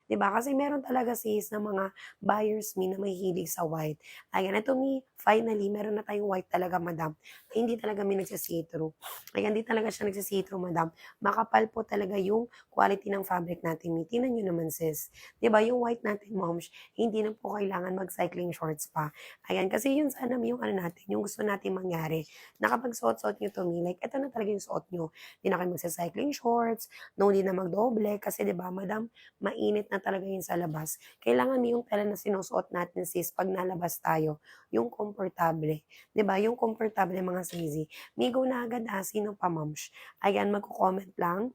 'di ba? Kasi meron talaga sis na mga buyers me na mahihilig sa white. Ayan, ito me, finally meron na tayong white talaga madam. Hindi talaga me nagsi-see-through. Ayan, hindi talaga siya nagsi-see-through madam. Makapal po talaga yung quality ng fabric natin me. Tingnan niyo naman sis. 'Di ba yung white natin moms, hindi na po kailangan mag-cycling shorts pa. Ayan, kasi yun sana yung ano natin, yung gusto natin mangyari, na kapag suot-suot niyo to me, like eto na talaga yung suot niyo. Hindi na kayo magsa-cycling shorts, no need na magdoble kasi 'di ba madam, mainit na talaga yun sa labas. Kailangan mo yung tela na sinusuot natin sis 'pag nalabas tayo, yung komportable. 'Di ba, yung komportable mga sisi. Migo na agad sino pa moms. Ayan, magko-comment lang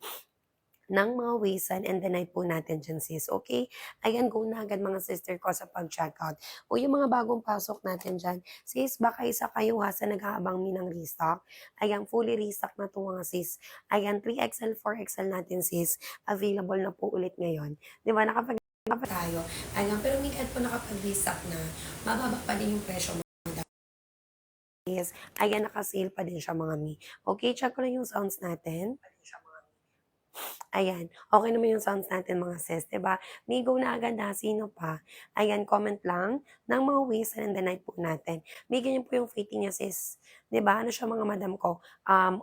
ng mga waistline and the night po natin dyan sis, okay? Ayan, go na agad mga sister ko sa pag-checkout. O yung mga bagong pasok natin dyan, sis, baka isa kayo sa nag-aabang mi ng restock. Ayan, fully restock na to mga sis. Ayan, 3XL, 4XL natin sis, available na po ulit ngayon. Di ba, nakapag tayo. Ayan, pero minsan po nakapag-restock na, mababa pa din yung presyo mo. Yes, ayan, naka-sale pa din siya mga mi. Okay, check ko lang yung sounds natin. Ayan, okey naman yung sounds natin mga sis, 'di ba? May go na agad sino pa? Ayan, comment lang ng mga ways and the night po natin. May ganyan po yung fitting niya sis, 'di ba? Ano siya mga madam ko,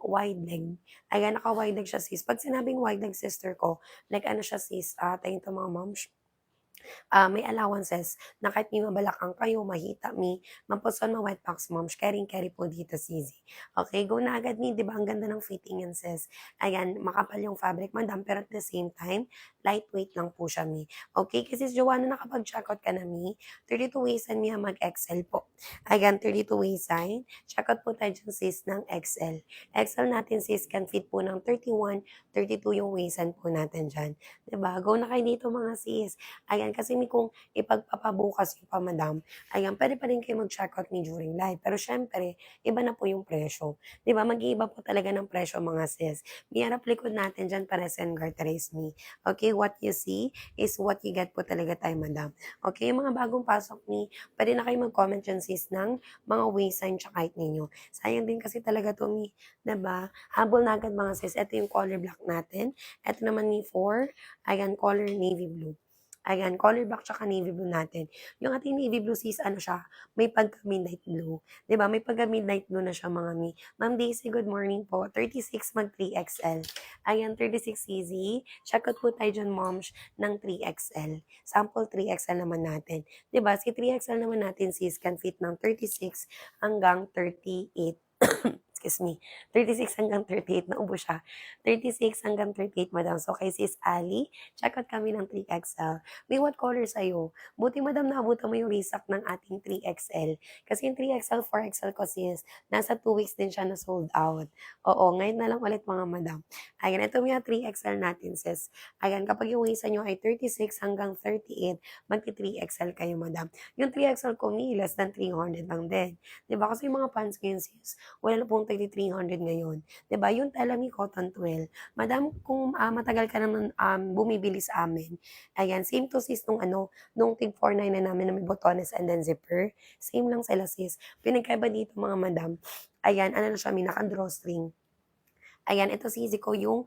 wide leg. Ayan, naka-wide leg siya sis. 'Pag sinabing wide leg sister ko, like ano siya sis, tawag nito mga moms, may allowances na kahit may mabalakang kayo, mahita mi, mapuson ma wet packs moms, carry po dito sisi. Okay, go na agad ni, di ba? Ang ganda ng fitting yan sis. Ayan, makapal yung fabric madam, pero at the same time, lightweight lang po siya mi. Okay, kasi si Joanna nakapag-checkout ka na mi, 32 waist and mi mag-XL po. Ayan, 32 waist sign. Checkout po tayo dyan sis ng XL. XL natin sis can fit po ng 31, 32 yung waistan po natin dyan. Diba? Go na kayo dito mga sis. Ayan, kasi kung ipagpapabukas niyo pa madam, ayan, pwede pa rin kayo mag-checkout ni during live. Pero syempre, iba na po yung presyo. 'Di ba? Mag-iiba po talaga ng presyo mga sis. May harap likod natin dyan para send Garteres me. Okay, what you see is what you get po talaga tayo madam. Okay, yung mga bagong pasok ni, pwede na kayo mag-comment dyan sis ng mga waistline tsaka height ninyo. Sayang din kasi talaga to mi, 'di ba? Habol na agad mga sis. Ito yung color black natin. Ito naman ni 4, ayan, color navy blue. Ayan, color black tsaka navy blue natin. Yung ating navy blue sis, ano siya, may pagka-midnight blue. 'Di ba? May pagka-midnight blue na siya mga mi. Ma'am Daisy, good morning po. 36 mag 3XL. Ayan, 36 easy. Check out po tayo dyan, moms, ng 3XL. Sample 3XL naman natin. 'Di ba? Si 3XL naman natin sis can fit ng 36 hanggang 38. Excuse me, 36 hanggang 38, naubo siya. 36 hanggang 38, madam. So, kay sis Ali, check out kami ng 3XL. May what color sa'yo? Buti madam naabutan mo yung restock ng ating 3XL. Kasi yung 3XL, 4XL ko sis, nasa 2 weeks din siya na sold out. Oo, ngayon na lang ulit mga madam. Ayan, ito yung 3XL natin sis. Ayan, kapag yung waist nyo ay 36 hanggang 38, magti 3XL kayo madam. Yung 3XL ko, may less than 300 lang din. Diba? Kasi yung mga pants ngayon sis, wala na pong 300 ngayon. 'Di ba? Yung Telami Cotton Twill. Madam, kung matagal ka naman bumibili sa amin, ayan, same to sis nung ano, nung tig 499 na namin na may botones and then zipper. Same lang sila sis. Pinagkaiba dito mga madam. Ayan, ano na siya, may naka-drawstring. Ayan, ito sisi ko yung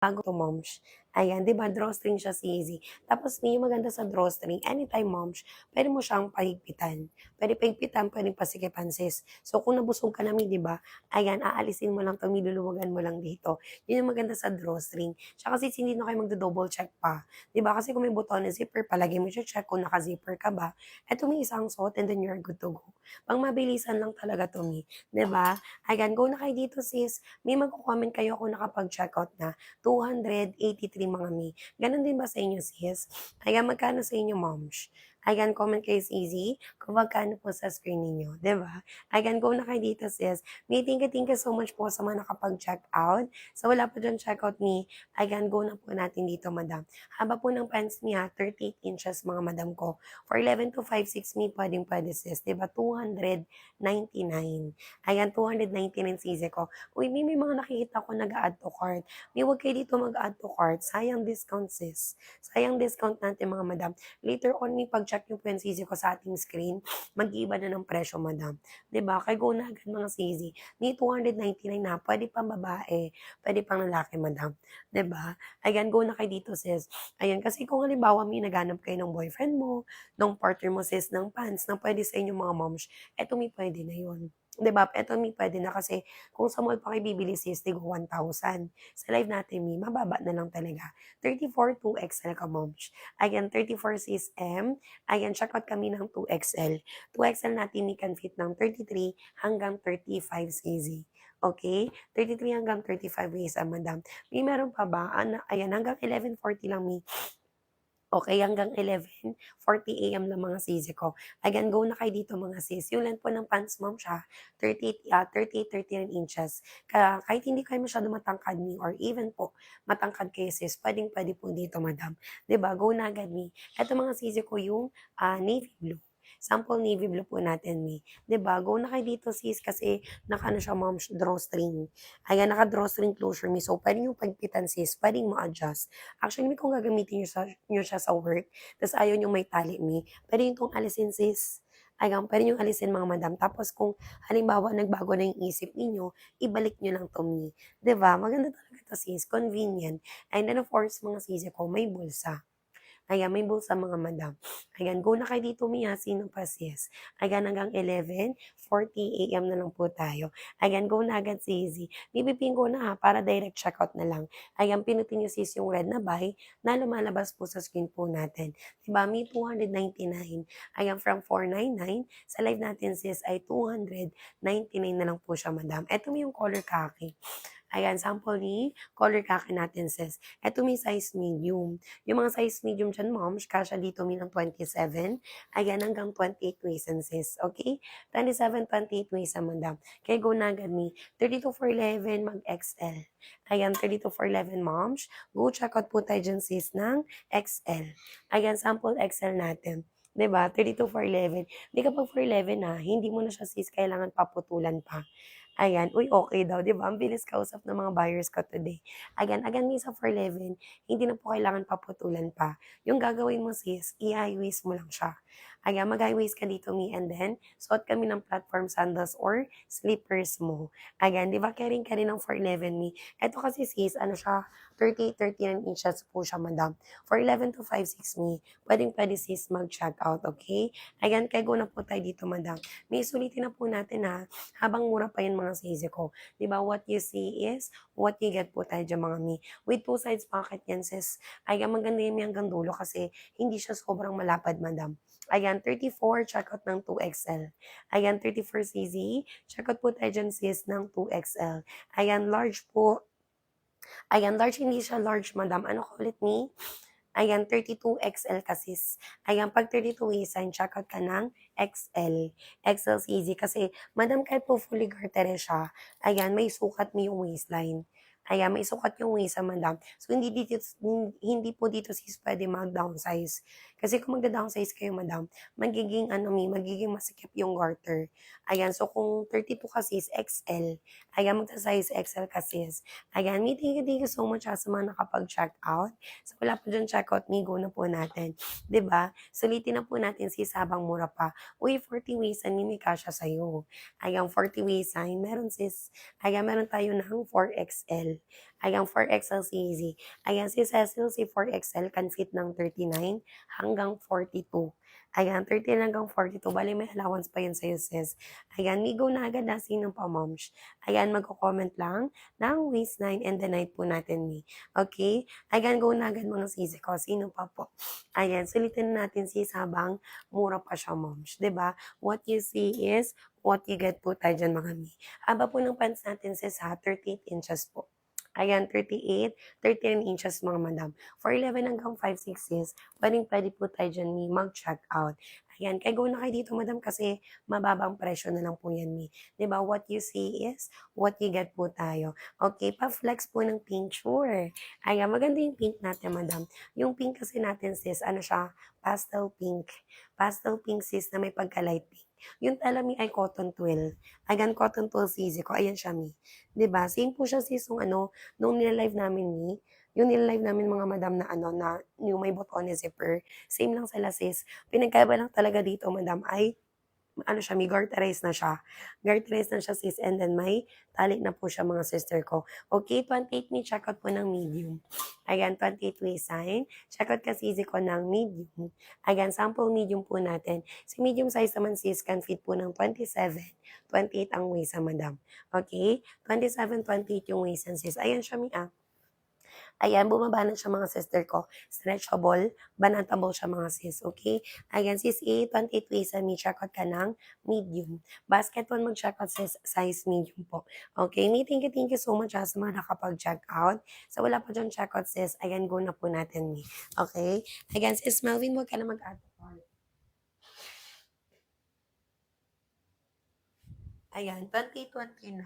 bago to moms. Ayan, 'di ba drawstring siya si easy. Tapos may maganda sa drawstring, anytime moms, puwede mo siyang pahigpitan. Puwede pahigpitan, puwedeng pasikipan sis. So kung nabusog ka na 'di ba, ayan, aalisin mo lang 'to, niluluwagan mo lang dito. 'Yun yung maganda sa drawstring. Tsaka sis hindi na kayo magdo-double check pa. 'Di ba kasi kung may buton na zipper, palagi mo check kung naka-zipper ka ba. Eto may isang suot and then you're good to go. Pang mabilisan lang talaga 'to 'di ba? Ayan, go na kayo dito sis. May magko-comment kayo kung nakapag-checkout na. 283 mga mi. Gano'n din ba sa inyo sis? Ayan, magkano sa inyo moms? Ayan, comment kayo easy kung magkano po sa screen ninyo, 'di ba? Ayan, go na kayo dito sis. May thank you so much po sa mga nakapag-check out. So wala po dyan check out ni, ayan, go na po natin dito madam. Haba po ng pants niya, 38 inches mga madam ko. For 11 to 5'6 mi, pwedeng-pwede sis, 'di ba? 299. Ayan, 299 sisi ko. Uy, may mga nakikita ko nag-add to cart. May wag kayo dito mag-add to cart. Sayang discount sis. Sayang discount natin mga madam. Later on, may pag check niyo po yan sisi ko sa ating screen, mag-iiba na ng presyo madam. 'Di ba? Kaya go na agad mga sisi. May 299 na, puwede pang babae, puwede pang lalaki madam, 'di ba? Ayan, go na kayo dito sis. Ayan, kasi kung halimbawa may naghahanap kayo ng boyfriend mo, ng partner mo sis, ng pants na puwede sa inyong mga moms, eto may puwede na yun. 'Di ba? Eto may puwede na kasi kung sa mall pa kayo bibili sis, tig 1,000. Sa live natin mi, mababa na lang talaga. 34 2XL ka moms. Ayan, 34 sis M. Ayan, check out kami ng 2XL. 2XL natin mi can fit ng 33 hanggang 35 cc. Okay? 33 hanggang 35 waist, madam. May meron pa ba? Ayan, hanggang 11:40 lang mi. Okay, hanggang 11:40 AM lang mga sisi ko. Again, go na kayo dito mga sis. Yung length po ng pants ma'am siya, 39 inches. Kaya kahit hindi kayo masyado matangkad ni or even po matangkad kayo sis, pwedeng-pwede po dito madam. 'Di ba? Go na agad ni. Eto mga sisi ko yung navy blue. Sample navy blue po natin ni. 'Di ba? Go na kayo dito sis kasi naka-ano siya ma'am, drawstring. Ayan, naka-drawstring closure mi. So, pwede yung pagpitan sis, pwedeng ma-adjust. Actually, may kung gagamitin niyo siya sa work, ta's ayaw niyong may tali puwede niyo 'tong alisin sis. Ayan, puwede niyong alisin mga madam. Tapos kung halimbawa nagbago na yung isip ninyo, ibalik niyo lang 'to 'di ba? Maganda talaga 'to sis, convenient. And then of course mga sisi ko, may bulsa. Ayan, may bulsa mga madam. Ayan, go na kayo dito Mia, sino pa sis? Ayan, hanggang 11:40 AM na lang po tayo. Ayan, go na agad si Bibipin ko na ha, para direct checkout na lang. Ayan, pinutin niyo sis yung red na buy na lumalabas po sa screen po natin. Diba, may 299. Ayan, from 499, sa live natin sis ay 299 na lang po siya madam. Ito mo yung color khaki. Ayan, sample ni color khaki natin sis. Ito may size medium. Yung mga size medium dyan, moms, kasya dito may ng 27. Ayan, hanggang 28 waist and sis. Okay? 27, 28 waist ang madam. Kaya go na agad ni 32 for 11, mag-XL. Ayan, 32 for 11, moms. Go check out po tayo dyan sis ng XL. Ayan, sample XL natin. 'Di ba? 32 for 11. Di kapag for 11 na, hindi mo na siya sis kailangan paputulan pa. Ayan, uy, okay daw, 'di ba? Ang bilis kausap ng mga buyers ko today. Again, minsan for 11, hindi na po kailangan paputulan pa. Yung gagawin mo sis, i-high waist mo lang siya. Ayan, mag-high waist ka dito, me, and then, suot kami ng platform sandals or slippers mo. Ayan, di ba, carrying ka rin ng for 11, me. Ito kasi sis, ano siya, 39 inches po siya, madam. For 11 to 5'6", me, pwedeng-pwede sis mag-check out, okay? Ayan, kaya go na po tayo dito, madam. May sulitin na po natin ha, habang mura pa yun mga sisi ko. 'Di ba what you see is what you get po tayo dyan mga mi. With two sides pocket yan sis. Ayan, maganda yan hanggang dulo kasi hindi siya sobrang malapad madam. Ayan, 34, check out ng 2XL. Ayan, 34cc, check out po tayo dyan sis ng 2XL. Ayan, large po. Ayan, large, hindi siya large madam. Ano ko ulit ni? Ayan, 32XL kasi. Ayan, pag 32 waistline, check out ka ng XL. XL's easy kasi, madam, kahit po fully gartered siya, ayan, may sukat mo yung waistline. Ayan, may sukat yung waist, madam. So, hindi po dito sis pwede mag-downsize. Kasi kung magda-downsize kayo, madam, magiging masikip yung garter. Ayan, so kung 32 kasi is XL, ayan, magsa-size XL kasi. Ayan, thank you so much sa mga nakapag-check out. So, wala po dyan checkout, Migo na po natin. 'Di ba? Sulitin na po natin sis habang mura pa. Uy, 40 ways ang may kasya sa'yo. Ayan, 40 ways ay meron sis. Ayan, meron tayo ng 4XL. Ayan, 4XL easy. Ayan, si Cecil, si 4XL can fit ng 39 hanggang 42. Ayan, 13 hanggang 42. Bali, may allowance pa yun sa'yo, sis. Ayan, Migo na agad na sino pa, moms. Ayan, magko-comment lang ng waistline and the night po natin, mi. Okay? Ayan, go na agad mga sisi ko. Sino pa po? Ayan, sulitin natin sis habang mura pa siya, moms. 'Di ba? What you see is what you get po tayo dyan, mga mi. Haba po ng pants natin sis ha, 38 inches po. Ayan, 38, 39 inches mga madam. For 11 hanggang 5'6" sis, pwedeng-pwede po tayo dyan, mi, mag-check out. Ayan, kaya go na kayo dito, madam, kasi mababang presyo na lang po yan, mi. 'Di ba? What you see is what you get po tayo. Okay, pa-flex po ng pink, sure. Ayan, maganda yung pink natin, madam. Yung pink kasi natin, sis, ano siya, pastel pink. Pastel pink, sis, na may pagka-light pink. Yung tala mi ay cotton twill. Ayan, cotton twill sisi ko. Ayan siya, mi. 'Di ba? Same po siya, sis, nung nila-live namin, mi. yung nilalive namin mga madam na ano, na yung may botones zipper, same lang sila sis. Pinagkaiba lang talaga dito madam ay ano siya, may garterized na siya. Garterized na siya sis and then may tali na po siya mga sister ko. Okay, 28 may checkout po ng medium. Ayan, 28 waist sign. Checkout kasi easy ko ng medium. Ayan, sample medium po natin. Si medium size naman sis can fit po ng 27, 28 ang waist sa madam. Okay? 27, 28 yung waist and sis. Ayan siya, Mia. Ayan, bumaba na siya mga sister ko. Stretchable, banatable siya mga sis, okay? Ayan, sis A, 28 waist and may checkout ka ng medium. Basket 1 mag-checkout sis, size medium po. Okay, may thank you so much sa mga nakapag-check out. So, wala pa dyan checkout sis. Ayan, go na po natin, Mi. Okay? Ayan, sis Melvin, huwag ka na mag-add. Ayan, 2029.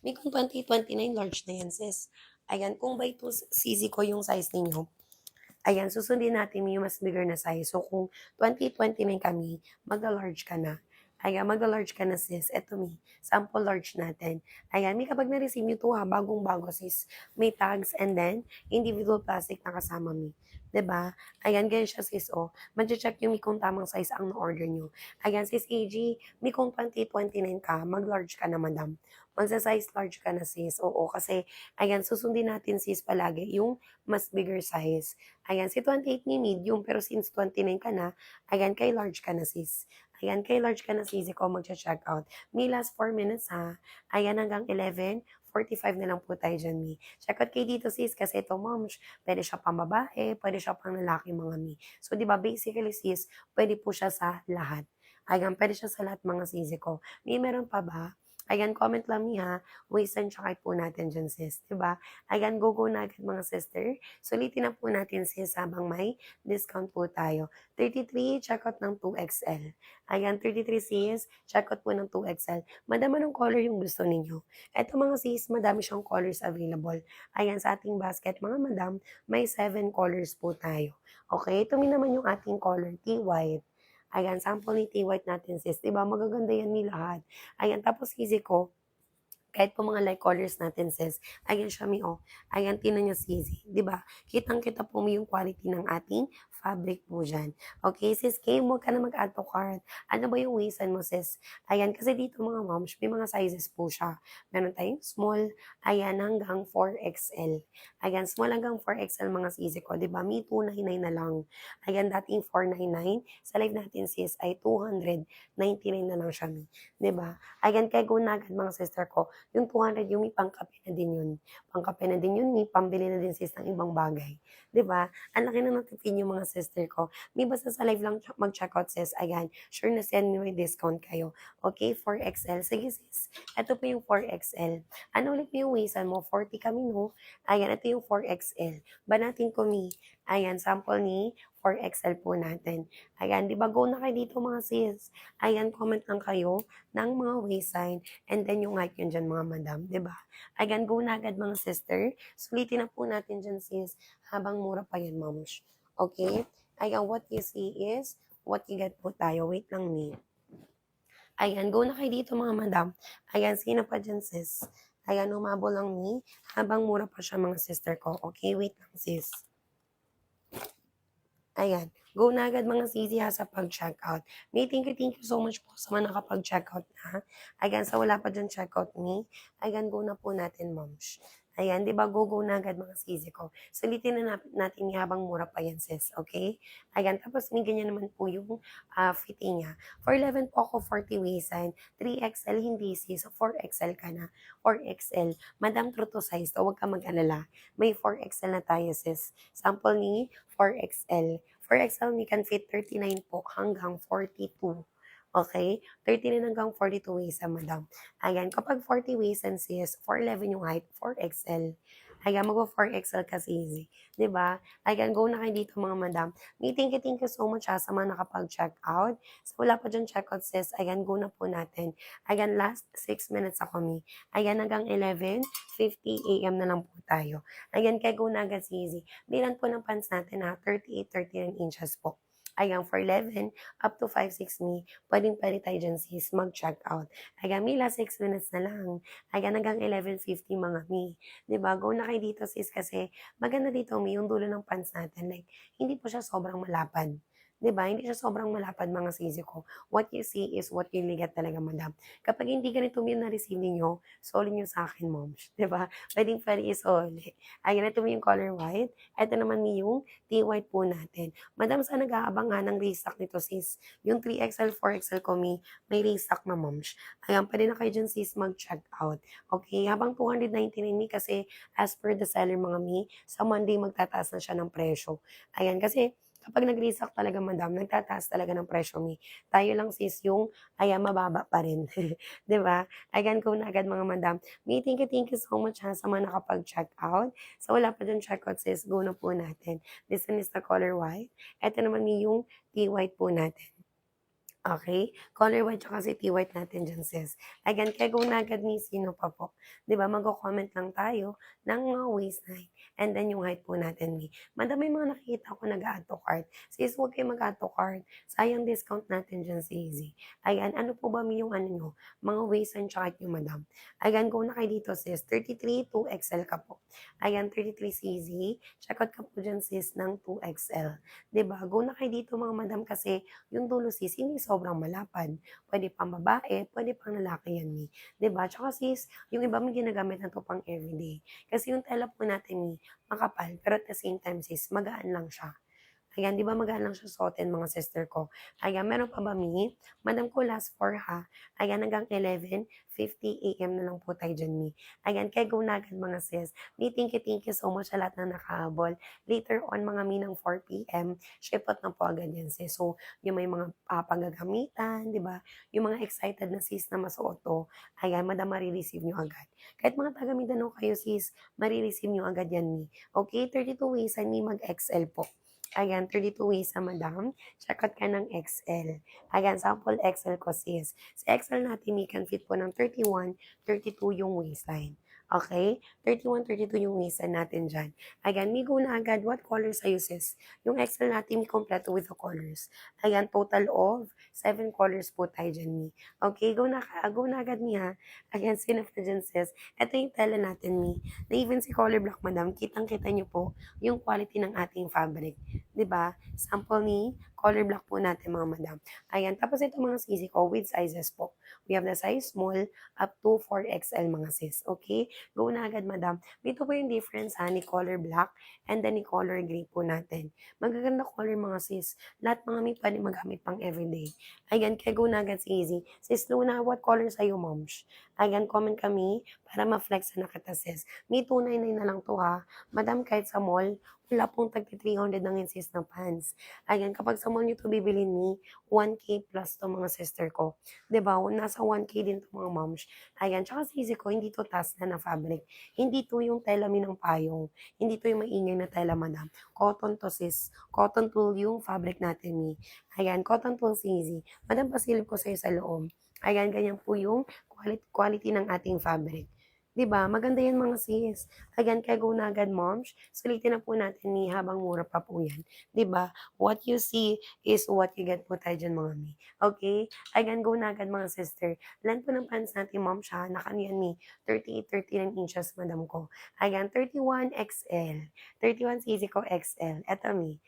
May kung 2029, large na yan, sis. Ayan, kung by 2 cc ko yung size ninyo, ayan, susundin natin yung mas bigger na size. So, kung 2029 kami, magla-large ka na. Ayan, magla-large ka na sis. Eto mi, sample large natin. Ayan, may kapag na-receive nyo to ha, bagong-bago sis. May tags and then, individual plastic na kasama mi. 'Di ba? Ayan, ganyan siya sis, oh. Mag-check yung mi kung tamang size ang na-order nyo. Ayan, sis AG, mi kung 2029 ka, mag-large ka na madam. Magsa-size large ka na sis. Oo, kasi, ayan, susundin natin sis palagi yung mas bigger size. Ayan, si 28 ni medium, pero since 29 ka na, ayan, kay large ka na sis. Ayan, kay large ka na sis, ikaw mag-check out. May last 4 minutes ha. Ayan, hanggang 11:45 na lang po tayo dyan, Mi. Check out kayo dito sis, kasi ito moms, pwede siya pang babae, pwede siya pang lalaki mga Mi. So, di ba, basically sis, pwede po siya sa lahat. Ayan, pwede siya sa lahat mga sisi ko. May meron pa ba? Ayan, comment lang Mi ha. Waste and check out po natin dyan sis, di ba? Ayan, go na agad mga sister. Sulitin na po natin sis habang may discount po tayo. 33, checkout ng 2XL. Ayan, 33 sis, checkout po ng 2XL. Madama ng color yung gusto ninyo. Eto mga sis, madami siyang colors available. Ayan, sa ating basket, mga madam, may 7 colors po tayo. Okay, ito naman yung ating color, T-white. Ayan, sample ni T-white natin sis. Diba, magaganda yan ni lahat. Ayan, tapos easy ko, kahit po mga light colors natin sis, ayan siya mi oh, ayan tinan niyo sisi, 'di ba? Kitang-kita po mo yung quality ng ating fabric po dyan. Okay, sis Kim, huwag ka na mag-add to cart. Ano ba yung waistan mo sis? Ayan, kasi dito mga moms, may mga sizes po siya. Meron tayong small, ayan hanggang 4XL. Ayan, small hanggang 4XL mga sisi ko, 'di ba? May 299 na lang. Ayan, dating 499. Sa live natin sis ay 299 na lang siya mi. 'Di ba? Ayan, kaya go na agad mga sister ko. Yung 200 yung may pangkape na din yun. Pangkape na din yun, may pambili na din sis ng ibang bagay. 'Di ba? Ang laki na natipid yung mga sister ko. May basta sa live lang mag-checkout sis. Ayan, sure na send may discount kayo. Okay, 4XL. Sige sis, ito po yung 4XL. Ano ulit yung waistan mo? 40 kami no? Ayan, ito yung 4XL. Banatin ko ni, ayan, sample ni 4XL po natin. Ayan, di ba go na kayo dito mga sis? Ayan, comment lang kayo ng mga waistline. And then yung height yun dyan mga madam, di ba? Again, go na agad mga sister. Sulitin na po natin dyan sis, habang mura pa yan moms. Okay? Ayan, what you see is what you get po tayo. Wait lang me. Ayan, go na kayo dito mga madam. Ayan, sino pa dyan sis? Ayan, umabol lang me. Habang mura pa siya mga sister ko. Okay, wait lang sis. Ayan, go na agad mga sisi ha sa pag-checkout. May thank you so much po sa mga nakapag-checkout na. Ayan, sa wala pa dyan checkout me. Ayan, go na po natin moms. Ayan, di ba go na agad mga sisi ko. Sulitin na natin habang mura pa yan sis, okay? Ayan, tapos may ganyan naman po yung fitting niya. For 11 po ako 40 waistline, 3XL hindi sis, so 4XL ka na. 4XL, madam true to size, so huwag ka mag-alala. May 4XL na tayo sis. Sample ni 4XL. 4XL, we can fit 39 po hanggang 42. Okay? 39 hanggang 42 waist madam. Ayan, kapag 40 waist and sis, 4'11 yung height, 4XL. Ayan, mag-4XL kasi easy. 'Di ba? Ayan, go na kayo dito mga madam. May thank you so much sa mga nakapag-check out. So, wala pa dyan checkout sis. Ayan, go na po natin. Ayan, last 6 minutes ako mi. Ayan, hanggang 11:50 AM na lang po tayo. Ayan, kaya go na agad si easy. Bilan po ng pants natin ha, 38, 39 inches po. Ayan, for 11 up to 5:06 mi, puwedeng-puwede tayo diyan sis mag-check out. Ayan, mi last 6 minutes na lang. Ayan, hanggang 11:50 mga mi, 'di ba? Go na kayo dito sis kasi maganda dito mi yung dulo ng pants natin like hindi po siya sobrang malapad. 'Di ba? Hindi siya sobrang malapad mga sisi ko. What you see is what you really get talaga madam. Kapag hindi ganito yung na-receive ninyo, soli niyo sa'kin moms, 'di ba? Puwedeng-puwede isoli. Ayan, ito mi yung color white, eto naman mi yung tea white po natin. Madam sa nag-aabang nga ng restock nito sis, yung 3XL, 4XL ko mi, may restock na moms. Ayan, puwede na kayo diyan sis mag-check out. Okay, habang 299 mi kasi as per the seller mga mi, sa Monday magtataas na siya ng presyo. Ayan, kasi kapag nag-restock talaga madam, nagtataas talaga ng presyo mi. Tayo lang sis yung ayan mababa pa rin, 'di ba? Ayan, go na agad mga madam. Mi, thank you so much ha sa mga nakapag-check out. Sa wala pa diyang check out sis, go na po natin. This one is the color white. Eto naman mi yung tea white po natin. Okay, color white tsaka city white natin diyan sis. Again, kaya go na agad ni sino pa po. 'Di ba magko-comment lang tayo ng mga waistline and then yung height po natin ni. Madami mga nakikita ko nag-a-add to cart. Sis, huwag kayong mag-add to cart. Sayang discount natin diyan sa Easy. Ayan, ano po ba yung ano niyo, mga waistline tsaka height niyo madam. Ayan, go na kayo dito sis. 33 2XL ka po. Ayan, 33 CZ. Check out ka po diyan sis ng 2XL. 'Di ba? Go na kayo dito mga madam kasi yung dulo sis, hindi sobrang malapad. Puwede pang babae, puwede pang lalaki yan, 'di ba? Tsaka sis, yung iba may ginagamit na 'to pang everyday. Kasi yung tela po natin makapal, pero at the same time sis, magaan lang siya. Ayan, 'di ba magaan lang siya suotin mga sister ko. Ayan, meron pa ba mi? Madam ko last 4 ha. Ayan, hanggang 11:50 AM na lang po tayo diyan mi. Ayan, kaya go na agad mga sis. Mi, thank you so much sa lahat na nakahabol. Later on mga mi ng 4 PM, ship out na po agad yan sis. So, yung may mga panggagamitan, 'di ba? Yung mga excited na sis na masuot 'to, ayan, madam mare-receive niyo agad. Kahit mga taga Mindanao kayo sis, mare-receive niyo agad yan mi. Okay, 32 ways mi mag-XL po. Ayan, 32 ways sa madam. Check out ka ng XL. Ayan, sample XL ko sis. Sa XL natin, may can fit po ng 31, 32 yung waistline. Okay? 31, 32 yung waistline natin dyan. Ayan, may go na agad. What colors sa'yo sis? Yung XL natin, may kompleto with the colors. Ayan, total of 7 colors po tayo dyan, mi. Okay, go na agad, mi ha. Ayan, sino pa dyan sis? Ito yung tela natin, mi. Na even si color black, madam, kitang-kita nyo po yung quality ng ating fabric. 'Di ba? Sample ni color black po natin mga madam. Ayan, tapos ito mga sisi ko with sizes po. We have the size small up to 4XL mga sis. Okay? Go na agad madam. Dito po yung difference ha ni color black and then ni color gray po natin. Magaganda color mga sis. Lahat mga may pwede magamit pang everyday. Ayan, kaya go na agad si Easy. Sis Luna, what color sa'yo moms? Ayan, comment kami para ma-flex na kita sis. May 299 na lang to ha. Madam, kahit sa mall, wala pong tagti 300 ng insist na pants. Ayan, kapag sa mall nyo 'to bibilhin ni 1K plus 'to mga sister ko. 'Di ba? Nasa 1K din 'to mga moms. Ayan, tsaka sisi ko, hindi 'to tasna na fabric. Hindi 'to yung tela ng payong. Hindi 'to yung maingay na tela, madam. Cotton to sis. Cotton tool yung fabric natin ni. Ayan, cotton tool sisi. Madam, pasilip ko sa'yo sa loob. Ayan, ganyan po yung quality ng ating fabric. 'Di ba? Maganda yan mga sis. Ayan, kaya go na agad moms. Sulitin na po natin ni habang mura pa po yan. 'Di ba? What you see is what you get po tayo dyan mga mi. Okay? Ayan, go na agad mga sister. Length po ng pants natin mom siya. Nakaniyan ni 38, 39 inches madam ko. Ayan, 31 XL. 31 cc ko XL. Eto mi.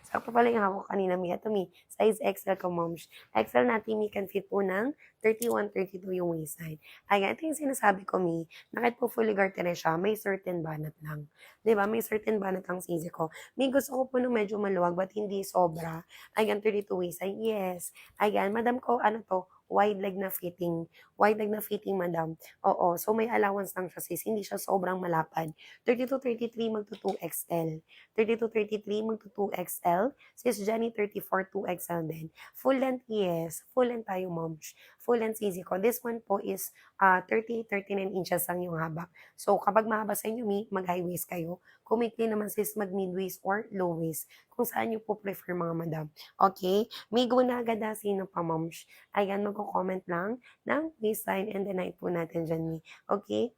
Sakto pala yung hawak ko kanina mi. Eto mi. Size XL ko moms. XL natin mi can fit po ng 31, 32 yung waistline. Ayan, ito yung sinasabi ko mi na kahit po fully gartered siya, may certain banat lang. 'Di ba? May certain banat lang sisi ko. May gusto ko po ng medyo maluwag but hindi sobra. Ayan, 32 waist. Ay, yes. Ayan, madam ko, ano to, wide leg na fitting. Wide leg na fitting, madam. Oo. So, may allowance lang siya, sis. Hindi siya sobrang malapad. 32, 33 magto 2XL. 32, 33 magto 2XL. Sis Jenny, 34, 2XL din. Full length, yes. Full length tayo, moms. Full length sisi ko. This one po is 38, 39 inches lang yung haba. So, kapag mahaba sa inyo, mag-high waist kayo. Kung maikli naman sis, mag-mid waist or low waist. Kung saan nyo po prefer mga madam. Okay? May go na agad na sino pa, moms. Ayan, magko-comment lang ng waistline and the night po natin dyan. Okay?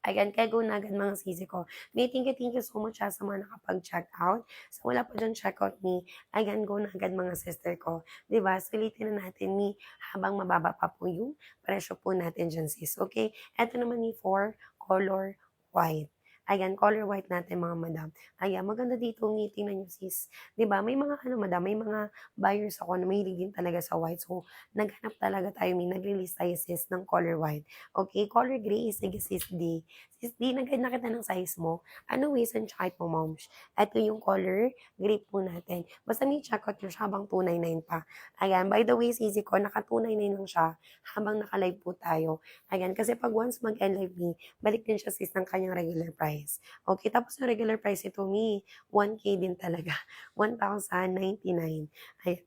Ayan, kaya go na agad mga sisi ko. May thank you so much sa mga nakapag-check out. So, wala pa dyan check out me. Ayan, go na agad mga sister ko. 'Di ba? Sulitin na natin ni habang mababa pa po yung presyo po natin dyan sis. Okay? Eto naman ni for color white. Ayan, color white natin mga madam. Ayan, maganda dito ng tingnan nyo sis. 'Di ba? May mga ano madam, may mga buyers ako na mahilig din talaga sa white. So, naghanap talaga tayo, may nag-release tayo sis ng color white. Okay, color gray, sige sis D. Sis D, nag-guide na kita ng size mo. Ano waist and height mo, moms? Ito yung color gray po natin. Basta may checkout nyo siya habang 299 pa. Ayan, by the way, sisi ko, naka 299 lang siya habang naka-live po tayo. Ayan, kasi pag once mag-end live me, balik din siya sis ng kanyang regular price. Okay, tapos yung regular price ito, me, 1K din talaga. 1,099. Ayan.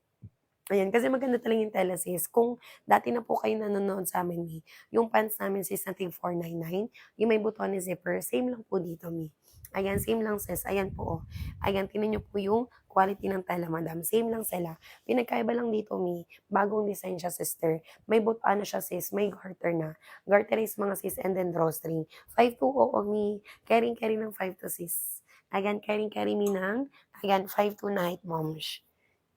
Ayan, kasi maganda talaga yung tela sis. Kung dati na po kayo nanonood sa amin, Mi, yung pants namin sis na tig 499, yung may buton ni zipper, same lang po dito, Mi. Ayan, same lang sis. Ayan po, oh. Ayan, tinan nyo po yung quality ng tela, madam. Same lang sila. Pinagkaiba lang dito, Mi. Bagong design siya, sister. May ano siya, sis. May garter na. Garter is mga sis and then drawstring. 5'2", oo, Mi. Carrying ng 5'2", sis. Ayan, carrying mi ng, ayan, 5'2" na height, moms.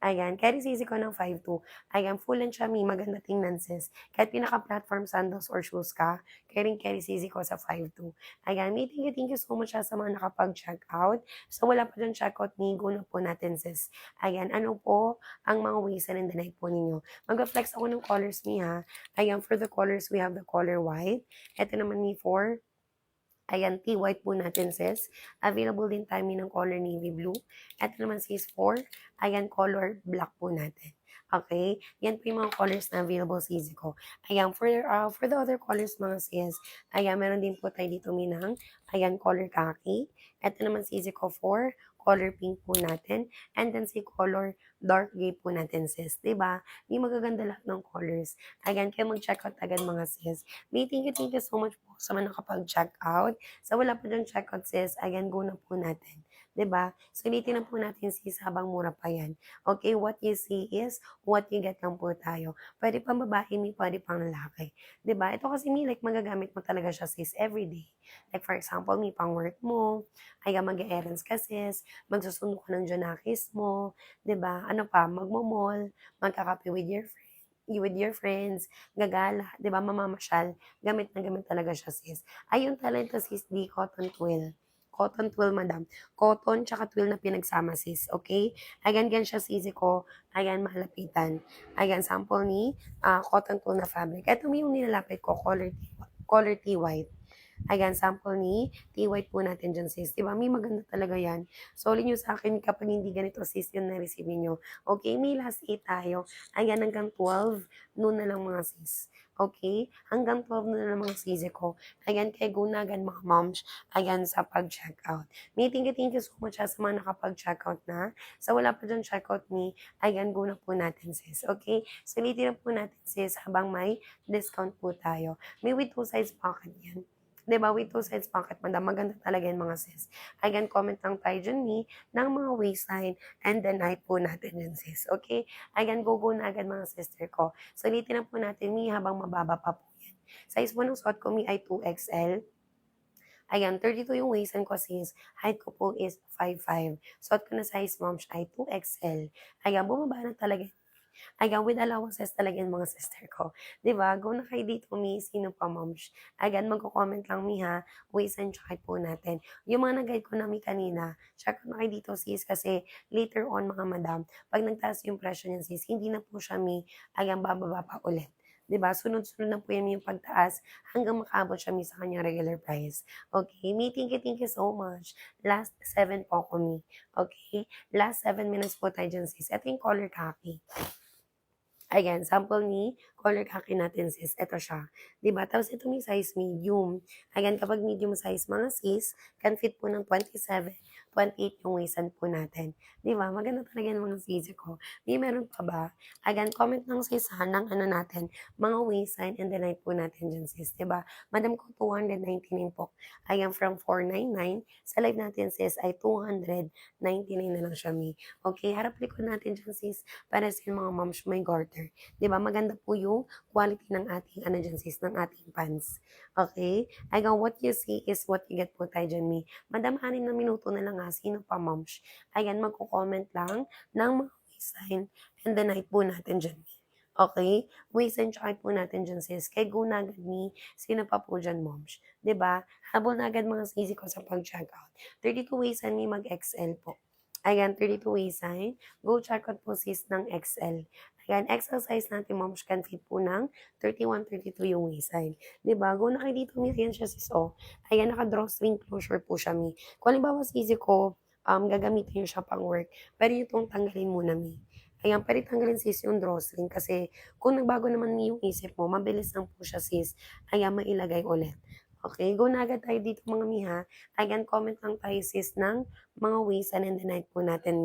Ayan, carry sisi ko ng 5'2". Ayan, full and chubby, maganda tingnan sis. Kahit pinaka-platform sandals or shoes ka, carry sisi ko sa 5'2". Ayan, may thank you so much sa mga nakapag-check out. So, wala pa dyan check out ni go na po natin sis. Ayan, ano po ang mga ways and the night po ninyo. Mag-flex ako ng colors ni ha. Ayan, for the colors, we have the color white. Ito naman ni for ayan, T-white po natin sis. Available din tayo ng color navy blue. Ito naman sis for, ayan, color black po natin. Okay? Yan po yung mga colors na available sis ko. Ayan, for the other colors mga sis, ayan, meron din po tayo dito minang, ayan, color khaki. Ito naman sis ko for color pink po natin. And then si color dark gray po natin sis. Diba? May magaganda lahat ng colors. Ayan, kaya mag-check out agad mga sis. May thank you so much po sa mga nakapag-check out. So, wala pa dyan checkout sis. Ayan, go na po natin. 'Di ba? So, ulitin na po natin sis habang mura pa yan. Okay, what you see is what you get lang po tayo. Pwede pang babae, may pwede pang lalaki. 'Di ba? Ito kasi may like magagamit mo talaga siya sis everyday. Like for example, may pang work mo, ayan mag-errands ka sis, magsusundo ka ng Jonakis mo, 'di ba? Ano pa, magmo-mall, magkakape with your friends, gagala, 'di ba, mamamasyal, gamit na gamit talaga siya sis. Ayun talento sis, di cotton twill. Cotton twill, madam. Cotton tsaka twill na pinagsama sis, okay? Ayan, gan siya sisi ko. Ayan, malapitan. Ayan, sample ni cotton twill na fabric. Ito yung nilalapit ko, color tea white. Ayan, sample ni T-White po natin dyan, sis. Diba? May maganda talaga yan. So, ulit nyo sa akin kapag hindi ganito, sis, yung na-receive nyo. Okay, may last 8 tayo. Ayan, hanggang 12 noon na lang mga sis. Okay? Hanggang 12 na lang mga sis ko. Ayan, kay go na agad mga moms. Ayan, sa pag-check out. May thank you so much sa mga nakapag-check out na. Sa wala pa dyan check out ni, ayan, go na po natin, sis. Okay? So, ulitin na po natin, sis, habang may discount po tayo. May with 2 size pocket yan. 'Di ba, with 2 sides pocket, madam, maganda talaga yan mga sis. Again, comment lang tayo dyan ni ng mga waistline and the height po natin yun sis. Okay? Again, go na agad mga sister ko. So, ulitin na po natin mi habang mababa pa po yan. Size po ng suot ko mi ay 2XL. Ayan, 32 yung waistline ko sis. Height ko po is 5'5". Suot ko na size moms ay 2XL. Ayan, bumaba na talaga. Ayan, with allowances talaga yung mga sister ko. 'Di ba? Go na kayo dito, mi. Sino pa, moms? Ayan, magko-comment lang, mi, ha? Ways and check po natin. Yung mga nag-guide ko na, mi, kanina, check na kayo dito, sis, kasi later on, mga madam, pag nagtaas yung presyo niyan, sis, hindi na po siya, mi, ayan, bababa pa ulit. 'Di ba? Sunod-sunod na po yan yung pagtaas hanggang makaabot siya mi sa kanyang regular price. Okay? Mi, thank you so much. Last 7 po ako, mi. Okay? Last 7 minutes po tayo dyan, sis. Ito yung color copy. Ayan, sample ni color khaki natin sis. Ito siya. 'Di ba? Tapos ito may size medium. Ayan, kapag medium size mga sis, can fit po ng 27 28 yung waistline po natin. 'Di ba, maganda talaga yung mga sisi ko. Meron pa ba? Again, comment lang sis ha ng ano natin, mga waistline and the night po natin diyan sis, 'di ba? Madam ko 299 po. Ayan, from 499 sa live natin sis ay 299 na lang siya Okay, harap likod natin diyan sis para sa mga moms may garter. 'Di ba, maganda po yung quality ng ating ano diyan sis, ng ating pants. Okay? Hanggang what you see is what you get po tayo diyan Madam, 6 na minuto na lang ha, sino pa moms? Ayan, magko-comment lang ng mga waistline and the night po natin diyan Okay? Waistline tsaka po natin diyan sis. Kay go na agad sino pa po diyan moms? 'Di ba? Habol na agad mga sisi ko sa pag-checkout. 32 waistline mag-XL po. Ayan, 32 waistline. Go check out po sis ng XL. Ayan, XL size natin moms can fit po ng 31, 32 yung waistline. 'Di ba? Go na kayo dito ayan siya sis oh. Ayan, naka-drawstring closure po siya Kung halimbawa sisi ko, gagamitin niyo siya pang work, puwede niyo 'tong tanggalin muna Ayan, puwede tanggalin sis yung drawstring kasi kung nagbago naman yung isip mo, mabilis lang po siya sis, ayan mailagay ulit. Okay, go na agad tayo dito mga ha. Ayan, comment lang tayo sis ng mga ways and the night po natin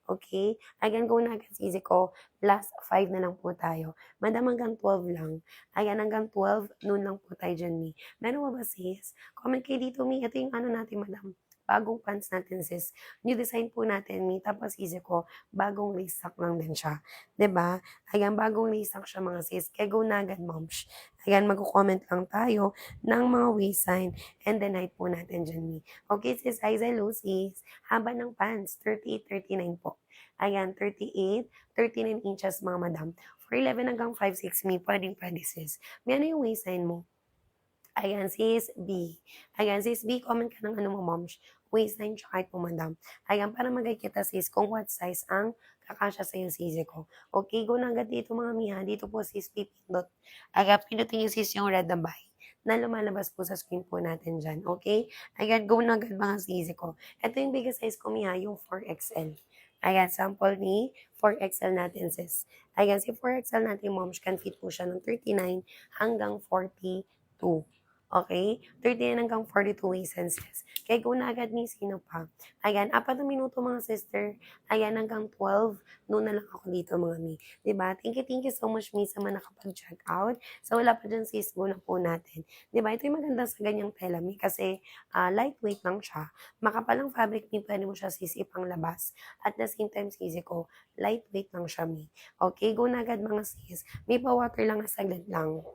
Okay? Ayan, go na agad sisi ko. Last 5 na lang po tayo. Madam, hanggang 12 lang. Ayan, hanggang 12 noon lang po tayo dyan Meron ba sis? Comment kayo dito Ito yung ano natin madam. Bagong pants natin sis. New design po natin Tapos sisi ko, bagong restock lang din siya. 'Di ba? Ayan, bagong restock siya mga sis. Kaya go na agad moms. Ayan, magko-comment lang tayo ng mga waistline and the night po natin dyan Okay sis, size hello sis. Haba ng pants, 38, 39 po. Ayan, 38, 39 inches mga madam. 4'11 hanggang 5'6 pwedeng sis. May ano yung waistline mo? Ayan, sis B. Ayan, sis B, comment ka ng ano mo, moms. Waistline tsaka po, madam. Ayan, para magay kita, sis, kung what size ang kakasya sa yung sisi ko. Okay, go na agad dito, mga miha. Dito po, sis, pipindot. Agad, pindutin yung sis yung red na buy na lumalabas po sa screen po natin dyan. Okay? Ayan, go na agad mga sisi ko. Ito yung biggest size ko, miha, yung 4XL. Ayan, sample 4XL natin, sis. Ayan, si 4XL natin, moms, can fit po siya ng 39 hanggang 42. Okay? 39 hanggang 42 senses. Kaya go na agad sino pa. Ayan, 4 na minuto mga sister. Ayan, hanggang 12. Noon na lang ako dito mga 'Di ba? Thank you so much sa mga nakapag-check out. So wala pa dyan sis, go na po natin. 'Di ba? Ito yung maganda sa ganyang tela kasi lightweight lang siya. Makapal ang fabric pwede mo siya sis ipanglabas. At the same time sisi ko, lightweight lang siya Okay, go na agad mga sis. May pa-water lang saglit lang.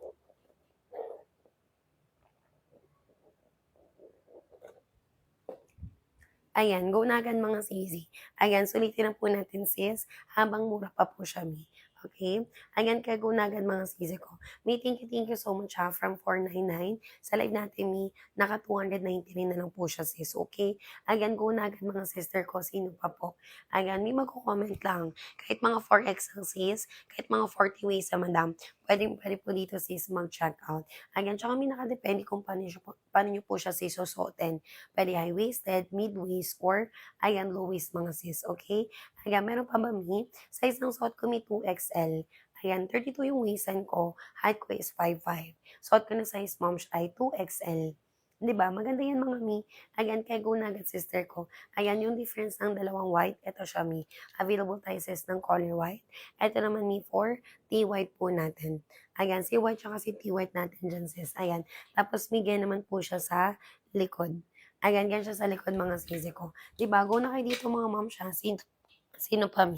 Ayan, go na agad mga sisi. Ayan, sulitin na po natin sis, habang mura pa po siya Okay? Ayan, kaya go na agad mga sisi ko. Thank you so much from 499. Sa live natin naka 299 na lang po siya sis. Okay? Ayan, go na agad mga sister ko. Sino pa po? Ayan, magko-comment lang. Kahit mga 4X ang sis, kahit mga 40 ways sa madam, pwede po dito sis mag-check out. Ayan, tsaka nakadepende kung paano nyo po siya sis susuotin. Pwede high-waisted, mid-waist, or ayan, low-waist mga sis, okay? Ayan, meron pa ba Size ng suot ko 2XL. Ayan, 32 yung waistline ko, height ko is 5'5". Suot ko na size moms ay 2XL. 'Di ba? Maganda yan mga Ayan, kaya go na agad sister ko. Ayan, yung difference ng dalawang white, ito siya Available tayo sis ng color white. Ito naman for T-white po natin. Ayan, si white tsaka si T-white natin dyan sis. Ayan, tapos may naman po siya sa likod. Ayan, ganyan siya sa likod mga sisi ko. 'Di ba? Go na kayo dito mga ma'am siya. Sino pa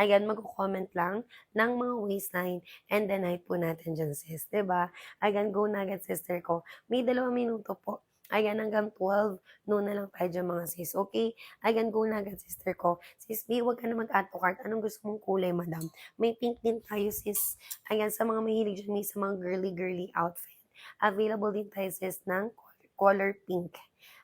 Ayan, magko-comment lang ng mga waistline and the night po natin dyan sis. 'Di ba? Ayan, go na agad sister ko. May 2 minuto po. Ayan, hanggang 12. Noon na lang tayo dyan mga sis. Okay? Ayan, go na agad sister ko. Sis B, huwag ka na mag-add to cart. Anong gusto mong kulay, madam? May pink din tayo sis. Ayan, sa mga mahilig dyan sa mga girly outfit. Available din tayo sis ng color pink.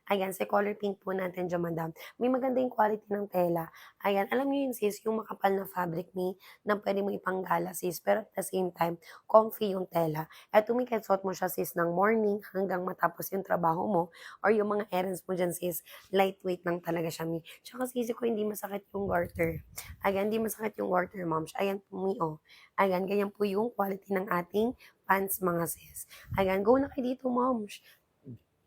Ayan, sa color pink po natin dyan, madam. May maganda yung quality ng tela. Ayan, alam niyo yun sis, yung makapal na fabric na pwede mo ipanggala sis, pero at the same time, comfy yung tela. At suot mo siya sis ng morning hanggang matapos yung trabaho mo or yung mga errands mo dyan sis, lightweight lang talaga siya Tsaka sis ko, hindi masakit yung garter. Ayan, hindi masakit yung garter, moms. Ayan po Ayan, ganyan po yung quality ng ating pants mga sis. Ayan, go na kayo dito, moms.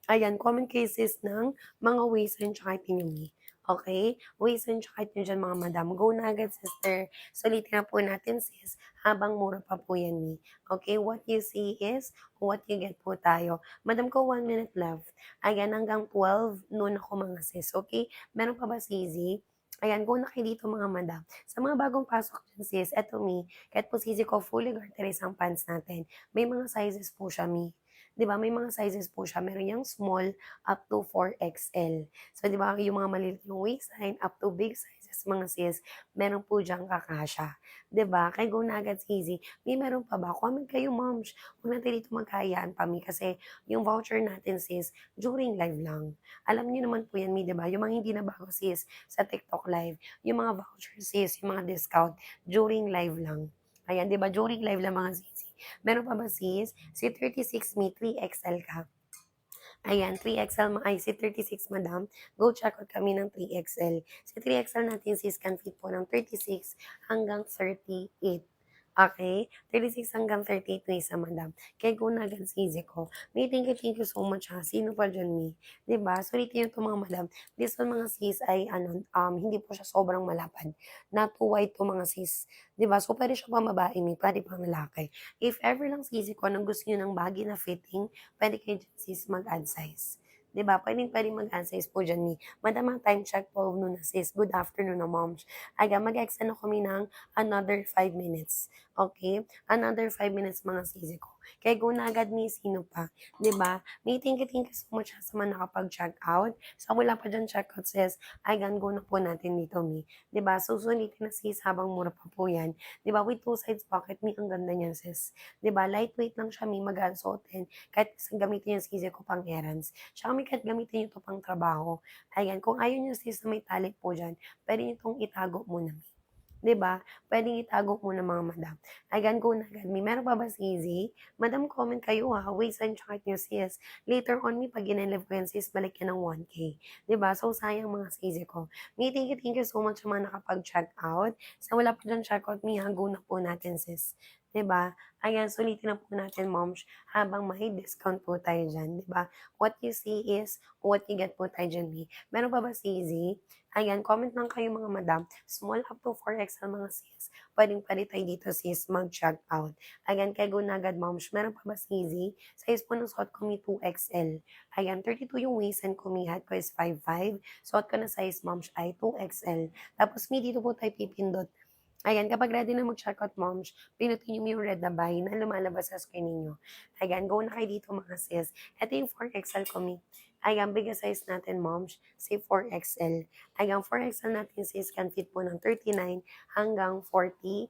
Ayan, comment cases ng mga ways and tsaka itinumi. Okay? Waist and height niyo diyan mga madam. Go na agad sister. Sulitin na po natin sis, habang mura pa po yan ni. Okay? What you see is what you get po tayo. Madam ko 1 minute left. Ayan, hanggang 12 noon ako mga sis. Okay? Meron pa ba sisi? Ayan, go na kayo dito mga madam. Sa mga bagong pasok dyan sis, eto mi, kahit po sisi ko fully garterized ang pants natin. May mga sizes po siya mi. 'Di ba? May mga sizes po siya. Meron yang small up to 4XL. So, 'di ba, yung mga maliit yung waistline up to big sizes mga sis, meron po diyang kakasya. 'Di ba? Kaya go na agad easy. May meron pa ba? Comment kayo, moms. Huwag natin dito magkayaan pa, mi, kasi yung voucher natin sis, during live lang. Alam niyo naman po yan, mi, 'di ba? Yung mga hindi na bago sis sa TikTok live, yung mga voucher sis, yung mga discount, during live lang. Ayan, 'di ba? During live lang mga sis. Meron pa ba sis? Si 36 me, 3XL ka. Ayan, 3XL, ay si 36 madam, go check out kami ng 3XL. Si 3XL natin sis can fit po ng 36 hanggang 38. Okay? 36 hanggang 38 na isa, madam. Kaya go na agad sa easy ko. May thank you so much ha. Sino pa dyan, mi? Diba? Sulitin nyo ito mga madam. This one mga sis ay hindi po siya sobrang malapad. Not too wide to mga sis. Diba? So, pwede siya pang babae, mi. Pwede pang lalaki. If ever lang sa easy ko, anong gusto nyo ng baggy na fitting, pwede kayo dyan sis mag-add size. 'Di ba? Pwedeng mag-add size po dyan ni. Madam, ang time check 12 noon na sis. Good afternoon na moms. Aga, mag-extend ako kami ng another 5 minutes. Okay? Another 5 minutes mga sisi ko. Kaya go na agad ni sino pa. 'Di ba? May thank you so much sa mga nakapag-check out. Sa wala pa dyan check out sis, agan go na po natin dito mi. 'Di ba? Susulitin na sis habang mura pa po yan. 'Di ba? With two sides pocket, mi, ang ganda niyan sis. 'Di ba? Lightweight lang siya, mi, magaan suotin. Kahit gamitin yung sisi ko pang errands. Tsaka may kahit gamitin nyo 'to pang trabaho. Ayan, kung ayaw niyo sis na may tali po diyan, puwede niyo 'tong itago muna, 'di ba? Puwedeng itago muna mga madam. Ayan, go na agad. Meron pa ba sisi? Madam, comment kayo ha, waist and chart niyo sis. Later on, 'pag in-live ko yan sis, balik yan ng 1K. 'Di ba? So, sayang mga sisi ko. Thank you so much sa mga nakapag-check out. Sa wala pa diyan check out, ha, go na po natin sis. 'Di ba? Ayan, sulitin na po natin moms habang may discount po tayo diyan, 'di ba? What you see is what you get po tayo diyan, Meron pa ba sisi? Ayan, comment lang kayo mga madam. Small up to 4XL mga sis. Pwedeng-pwede tayo dito sis mag-check out. Ayan, kay go na agad moms. Meron pa ba sisi? Size po ng suot ko may 2XL. Ayan, 32 yung waist and kumihat ko is 5'5". Suot ko na size moms ay 2XL. Tapos may dito po tayo pipindot. Ayan, kapag ready na mag-checkout moms, pinutin niyo yung red na buy na lumalabas sa screen ninyo. Ayan, go na kayo dito mga sis. Ito yung 4XL ko, mi. Ayan, bigger size natin moms, say 4XL. Ayan, 4XL natin sis can fit po ng 39 hanggang 42.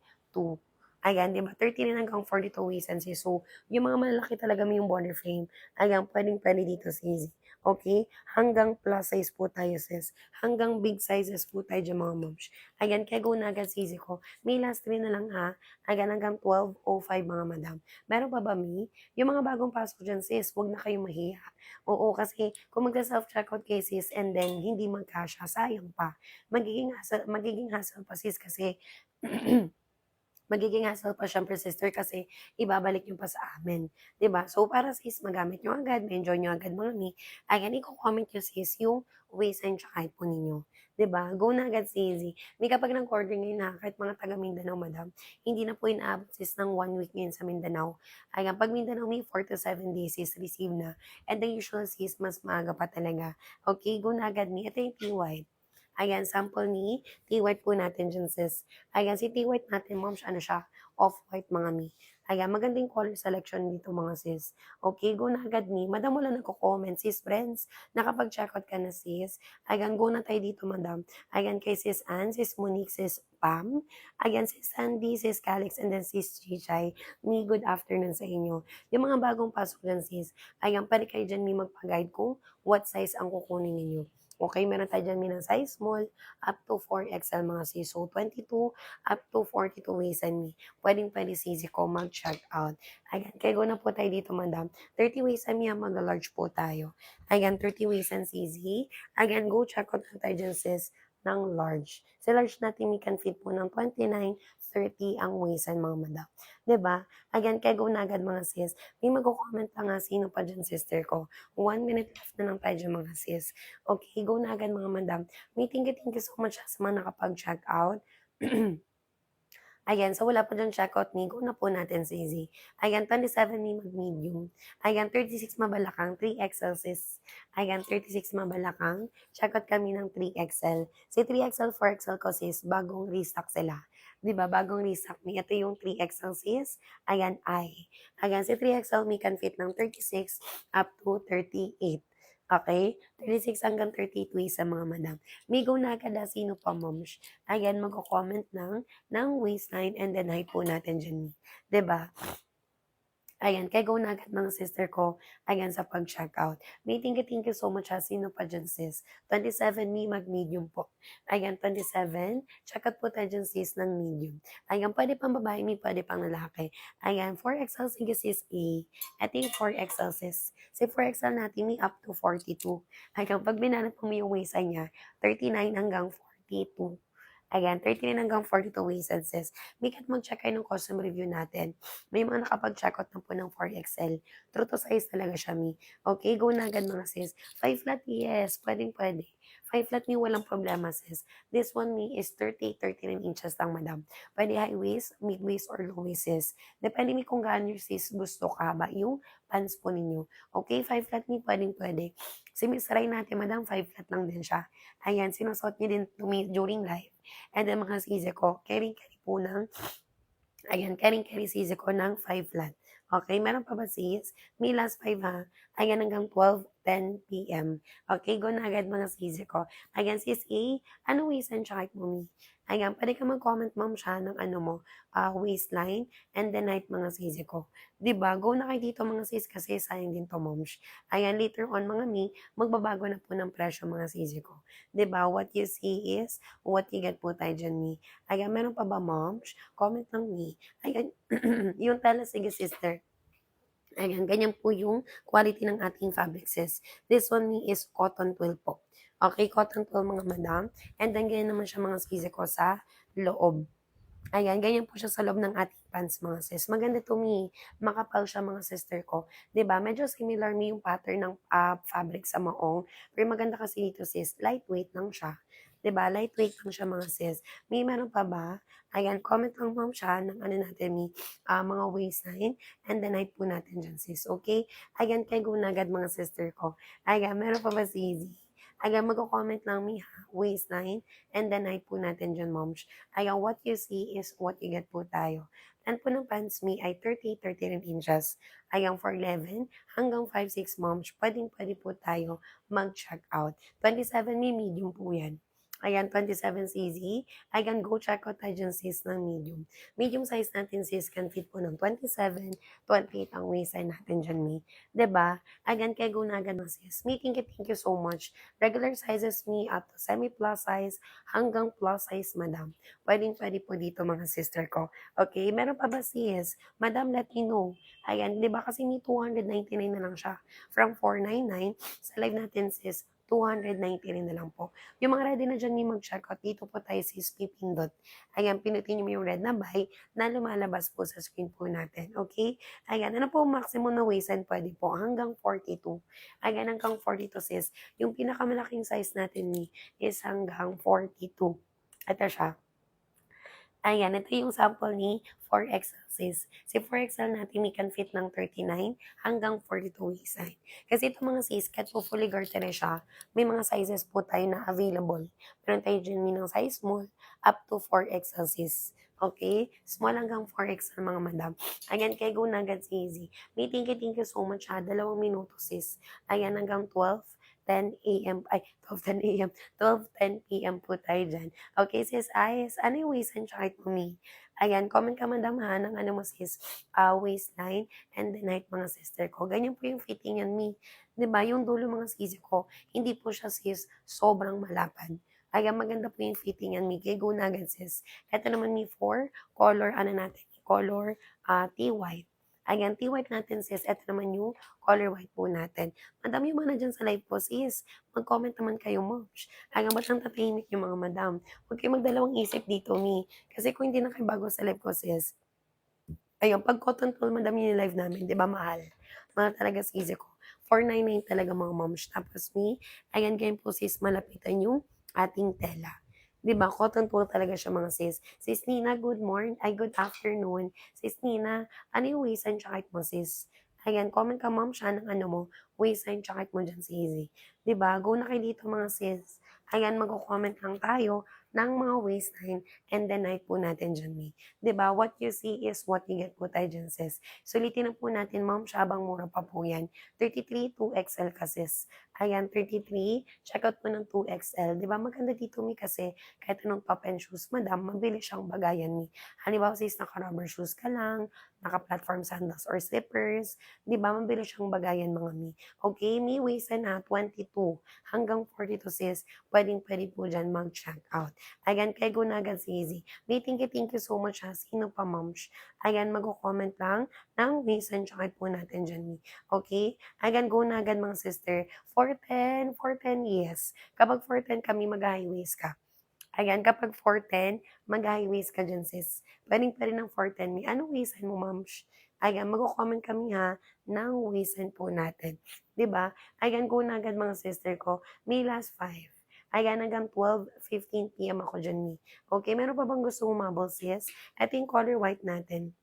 Ayan, di ba? 39 hanggang 42 waist and sis. So, yung mga malaki talaga may yung body frame. Ayan, pwedeng-pwede dito sis. Okay? Hanggang plus size po tayo sis. Hanggang big sizes po tayo dyan mga moms. Ayan, kaya go na agad sisi ko. May last 3 na lang ha. Ayan, hanggang 12:05 mga madam. Meron pa ba, mi? Yung mga bagong pasok dyan, sis, huwag na kayong mahiya. Oo, kasi kung magsa-self-checkout kayo, sis, and then hindi magkasya, sayang pa. Magiging hassle pa, sis, kasi magiging hassle pa siyempre sister kasi ibabalik niyo pa sa amin, 'di ba? So para sis magamit niyo agad, ma-enjoy niyo agad mami, ayan iko-comment niyo sis yung waist and tsaka po ninyo, 'di ba? Go na agad sis. May kapag nag-order ngayon na kahit mga taga Mindanao madam, hindi na po inaabot sis ng 1 week ngayon sa Mindanao. Ayan, pag Mindanao may 4 to 7 days sis receive na. And the usual sis mas maaga pa talaga. Okay, go na agad ni. Ito yung T-White. Ayan, sample ni T-White po natin dyan, sis. Ayan, si T-White natin, moms, ano siya? Off-white, mga mi. Ayan, magandang color selection dito, mga sis. Okay, go na agad ni. Madam, wala nagko-comment, sis, friends. Nakapag-checkout ka na, sis. Ayan, go na tayo dito, madam. Ayan, kay sis Ann, sis Monique, sis Pam. Ayan, sis Sandy, sis Calix, and then sis Chichay. Mi, good afternoon sa inyo. Yung mga bagong pasok dyan, sis. Ayan, pwede kayo dyan, mi, magpa-guide kung what size ang kukunin ninyo. Okay, meron tayo dyan ng size small up to 4XL mga sis. So, 22 up to 42 waist and me. Pwedeng-pwede sisi ko mag-check out. Ayan, kaya go na po tayo dito, madam. 30 waist and me, mag-large po tayo. Ayan, 30 waist and sisi. Ayan, go check out na tayo dyan, sis, ng large. Sa large natin may can fit po ng 29-30 ang waistline mga madam. 'Di ba? Again, kaya go na agad mga sis. May magko-comment pa nga sino pa diyan sister ko. 1 minute left na lang tayo diyan mga sis. Okay, go na agad mga madam. May thank you so much sa mga nakapag-check out. Ayan, so wala po diyang checkout me, go na po natin si Izzy. Ayan, 27 may mag-medium. Ayan, 36 mabalakang, 3XL sis. Ayan, 36 mabalakang, checkout kami ng 3XL. Si 3XL, 4XL ko sis, bagong restock sila. 'Di ba bagong restock me. Ito yung 3XL sis. Ayan, Ayan, si 3XL may can fit ng 36 up to 38. Okay? 36 hanggang 38 waist sa mga madam. May go na agad sino pa moms. Ayan, magko-comment ng waistline and then height po natin diyan, 'di ba? Ayan, kaya go na agad mga sister ko, ayan, sa pag-checkout. May thank you so much sino pa dyan sis? 27 me, mag-medium po. Ayan, 27, checkout po tayo dyan sis ng medium. Ayan, pwede pang babae, may pwede pang lalaki. Ayan, 4XL, sige sis A. Ito yung 4XL sis. Si 4XL natin, may up to 42. Ayan, pag binanat mo yung waistline niya, 39 hanggang 42. Ayan, 39 hanggang 42 waist sis. May kat mag-check kayo ng custom review natin. May mga nakapag-check out na po ng 4XL. True to size talaga siya, mi. Okay, go na agad mga sis. 5 flat, yes. Pwedeng-pwede. 5 flat, mi, walang problema, sis. This one, mi, is 39 inches lang, madam. Pwede high waist, mid waist, or low waist, sis. Depende mi kung gaano yung sis gusto ka ba yung pants po ninyo. Okay, 5 flat, mi, pwedeng-pwede. Si Miss Ray natin, madam, 5 flat lang din siya. Ayan, sinusot niya din to me during live. And then mga sisi ko, carry-carry po ng ayan, carry sisi ko ng 5 flat. Okay, meron pa ba sis? May last 5 ha. Ayan, hanggang 12:10 PM. Okay, go na agad mga sisi ko. Ayan, sis A, ano waistline tsaka height mo, mi? Ayan, pwede ka mag-comment ma'am siya ng ano mo, waistline and then height mga sisi ko. 'Di ba? Go na kayo dito mga sis kasi sayang din to moms. Ayan, later on mga mi, magbabago na po ng presyo mga sisi ko. 'Di ba? What you see is what you get po tayo dyan, mi. Ayan, meron pa ba moms? Comment lang mi. Ayan, yung tela, sige sister. Ayan, ganyan po yung quality ng ating fabric sis. This one is cotton twill po. Okay, cotton twill mga madam. And then ganyan naman siya mga sisi ko sa loob. Ayan, ganyan po siya sa loob ng ating pants mga sis. Maganda to mi. Makapal siya mga sister ko. 'Di ba? Medyo similar mi yung pattern ng fabric sa maong. Pero maganda kasi dito sis, lightweight lang siya. 'Di ba? Lightweight lang siya mga sis. May meron pa ba? Ayan, comment lang ma'am siya ng ano natin mi, mga waistline and then height po natin dyan sis. Okay? Ayan, kay go na agad mga sister ko. Ayan, meron pa ba si Izzy? Ayan, magko-comment lang mi ha, waistline and then height po natin dyan moms. Ayan, what you see is what you get po tayo. Length po ng pants me ay 39 inches. Ayan, for 11 hanggang 5'6 moms, pwedeng-pwede po tayo mag-check out. 27 me, medium po yan. Ayan, 27 cz. Ayan, go check out tayo dyan sis ng medium. Medium size natin sis can fit po ng 27, 28 ang waistline natin dyan, me. 'Di ba? Ayan, kaya go na agad ng sis. Me, thank you so much. Regular sizes me up to semi-plus size hanggang plus size, madam. Pwedeng-pwede po dito mga sister ko. Okay, meron pa ba sis? Madam, let me know. Ayan, di ba kasi ni 299 na lang siya. From 499, sa live natin sis, 299 na lang po. Yung mga ready na dyan may mag-check out, dito po tayo sis pipindot. Ayan, pinutin nyo yung red na buy na lumalabas po sa screen po natin. Okay? Ayan, ano po maximum na waistline? Pwede po hanggang 42. Ayan, hanggang 42 sis. Yung pinakamalaking size natin ni is hanggang 42. Ito siya. Ayan, ito yung sample ni 4XL sis. Si 4XL natin may can fit ng 39 hanggang 42 waistline. Kasi ito mga sis, kahit po fully gartered siya, may mga sizes po tayo na available. Meron tayo dyan ng size small up to 4XL sis. Okay? Small hanggang 4XL mga madam. Ayan, kay go na agad si Easy. May thank you so much ha. 2 minuto sis. Ayan, hanggang 12:10 a.m. Ay, 12:10 a.m. 12:10 p.m. po tayo dyan. Okay, sis, ayos. Ano yung waistline chart mo, mi? Ayan, comment ka madam ha ng ano mo sis, waistline and then height mga sister ko. Ganyan po yung fitting yan, mi. 'Di ba? Yung dulo mga sis ko, hindi po siya sis sobrang malapad. Ayan, maganda po yung fitting yan, mi. Kaya go na agad sis. Ito naman mi for color, ano natin, color tea white. Ayan, T-white natin sis, eto naman yung color white po natin. Madam, yung mga nandiyan sa live po sis, mag-comment naman kayo moms. Ayan, ba't nang tatahimik yung mga madam? Huwag kayong magdalawang isip dito mi. Kasi kung hindi na kayo bago sa live ko sis, ayun, 'pag cotton tool madam yung live namin, 'di ba mahal? Mahal talaga sa ko. 499 talaga mga moms. Tapos ayan ganyan po sis, malapitan yung ating tela. 'Di ba, cotton tool talaga siya mga sis. Sis Nina, good morning, ay good afternoon. Sis Nina, ano yung waist and height mo sis? Ayan, comment ka ma'am siya ng ano mo, waist and height mo dyan si Easy. 'Di ba, go na kayo dito mga sis. Ayan, magko-comment lang tayo ng mga waistline and the height po natin dyan, Mi. 'Di ba, what you see is what you get po tayo diyan sis. Sulitin na po natin ma'am siya, habang mura pa po yan. 33 2XL ka sis. Ayan, 33, check out po ng 2XL. 'Di ba maganda dito mi kasi kahit anong top and shoes madam, mabilis siyang bagayan mi. Halimbawa sis, naka-rubber shoes ka lang, naka-platform sandals or slippers, 'di ba mabilis siyang bagayan mga mi. Okay, mi waist na 22 hanggang 42 sis, pwedeng-pwede po dyan mag-check out. Ayan, kay go na agad si Easy. May thank you so much ha. Sino pa, moms? Ayan, magko-comment lang ng reason tsaka po natin dyan. Okay? Ayan, go na agad mga sister. 410, 410, yes. Kapag 410 kami, mag-highways ka. Ayan, kapag 410, mag-highways ka dyan, sis. Pwedeng pa rin ng 410. May anong waistline mo, moms? Ayan, magko-comment kami ha ng waistline po natin. 'Di ba? Ayan, go na agad mga sister ko. May last 5. Ayan, hanggang 12:15 PM ako dyan, Mi. Okay, meron pa bang gusto umabol, sis? Ito yung color white natin.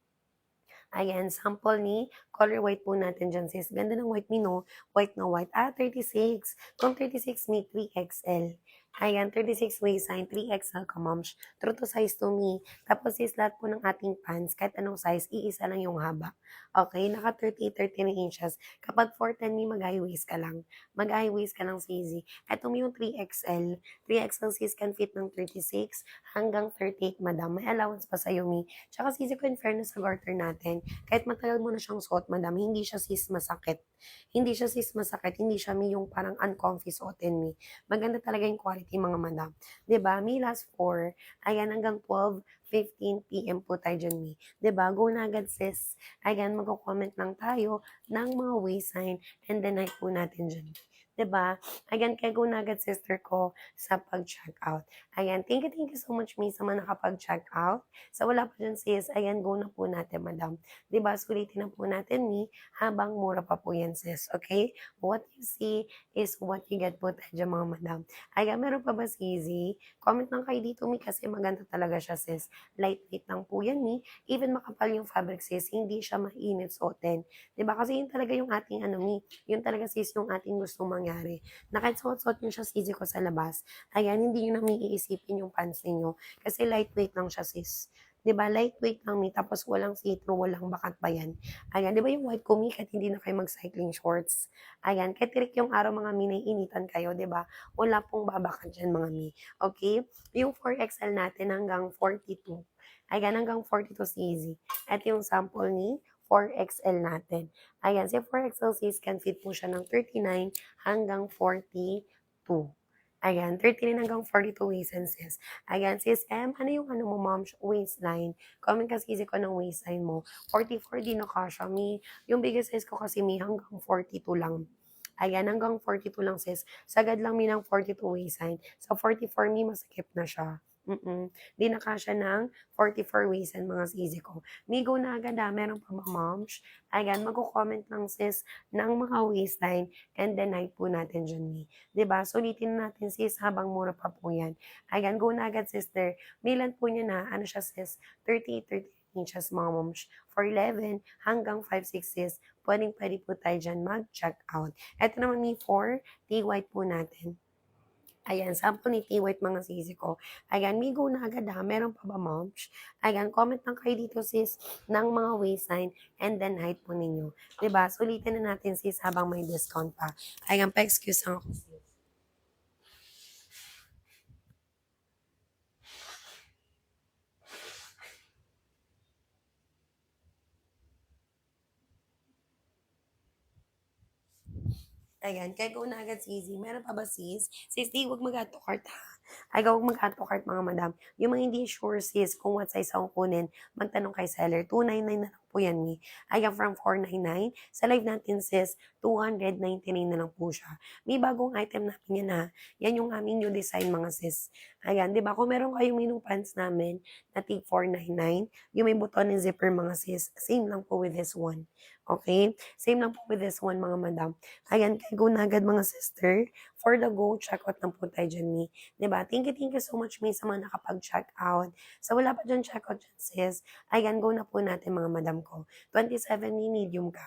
Ayan, sample ni color white po natin dyan, sis. Ganda ng white mi, no? White na white. 36. Kung 36 mi, 3XL. Ayan, 36 waistline, 3XL ka, moms. True to size to me. Tapos sis, lahat po ng ating pants, kahit anong size, iisa lang yung haba. Okay, naka 39 inches. Kapag 410 mi, mag-high waist ka lang. Mag-high waist ka lang, easy. Ito mo yung 3XL. 3XL sis can fit ng 36 hanggang 38, madam. May allowance pa sa'yo, mi. Tsaka sisi ko in fairness sa garter natin, kahit matagal mo na siyang suot, madam, hindi siya sis masakit. Hindi siya sis masakit, hindi siya mi yung parang uncomfy suotin mi. Maganda talaga yung quality mga madam. 'Di ba? Mi last 4, ayan hanggang 12:15 PM po tayo dyan, mi. 'Di ba? Go na agad sis. Ayan, magko-comment lang tayo ng mga waistline and the night po natin dyan. 'Di ba? Ayan, kaya go na agad sister ko sa pag-check out. Ayan, thank you so much, mi, sa mga nakapag-check out. Sa wala pa dyan sis, ayan, go na po natin, madam. 'Di ba, sulitin na po natin ni habang mura pa po yan sis, okay? What you see is what you get po tayo dyan, mga madam. Ayan, meron pa ba si Easy? Comment lang kayo dito, mi, kasi maganda talaga siya sis. Lightweight lang po yan, mi. Even makapal yung fabric sis, hindi siya mainit suotin. 'Di ba? Kasi yun talaga yung ating ano, mi. Yun talaga sis yung ating gusto mangyari. Na kahit suot-suot nyo siya easy ko sa labas, ayan, hindi nyo na may iisipin yung pants ninyo. Kasi lightweight lang siya sis. 'Di ba, lightweight lang mi, tapos walang see-through, walang bakat pa yan. Ayan, 'di ba yung white ko mi, kahit hindi na kayo mag-cycling shorts. Ayan, kahit tirik yung araw mga mi, naiinitan kayo, 'di ba? Wala pong babakat dyan mga mi. Okay? Yung 4XL natin hanggang 42. Ayan, hanggang 42 easy. Ito yung sample ni 4XL natin. Ayan, si 4XL sis can fit po siya ng 39 hanggang 42. Ayan, 39 hanggang 42 waistline. Ayan, sis M, ano yung ano mo, mom, waistline? Comment kasi ko ng waistline mo. 44 din na kasha, mi. Yung biggest size ko kasi, mi, hanggang 42 lang. Ayan, hanggang 42 lang, sis. Sagad lang, mi, ng 42 waistline. Sa 44, mi, masikip na siya. Di na kasha ng 44 waistline, mga sisi ko. Mi, go na agad ha. Meron pa ba, moms? Ayan, magko-comment lang, sis, ng mga waistline and the night po natin dyan, mi. 'Di ba? Sulitin natin sis habang mura pa po 'yan. Ayan, go na agad sister. Milan po niya na, ano siya sis, 30 inches mga moms. For 11 hanggang 5'6" sis, pwedeng-pwede po tayo dyan mag-check out. Ito naman mi for T-white po natin. Ayan, sample ni T-White mga sisi ko. Ayan, may go na agad ha. Meron pa ba, moms? Ayan, comment lang kayo dito sis ng mga waistline and then height po ninyo. 'Di ba? Sulitin na natin sis habang may discount pa. Ayan, pa-excuse lang ako sis. Ayan, kaya go na agad sis. Meron pa ba sis? Sis, di huwag mag-add to cart ha. Ay, huwag mag-add to cart mga madam. Yung mga hindi sure sis kung what size ang kunin, magtanong kay seller. 299 na lang po yan, Mi. Ayan, from 499. Sa live natin, sis, 299 na lang po siya. May bagong item namin yan, ha. Yan yung aming new design, mga sis. Ayan, di ba? Kung meron kayong minong pants namin na tig 499, yung may buton ng zipper, mga sis, same lang po with this one. Okay? Same lang po with this one, mga madam. Ayan, kay go na agad, mga sister. For the go, check out lang po tayo dyan, Mi. Diba? Thank you so much, Mi, sa mga nakapag-check out. Sa wala pa dyan, check out dyan, sis. Ayan, go na po natin, mga madam ko. 27 ni medium ka.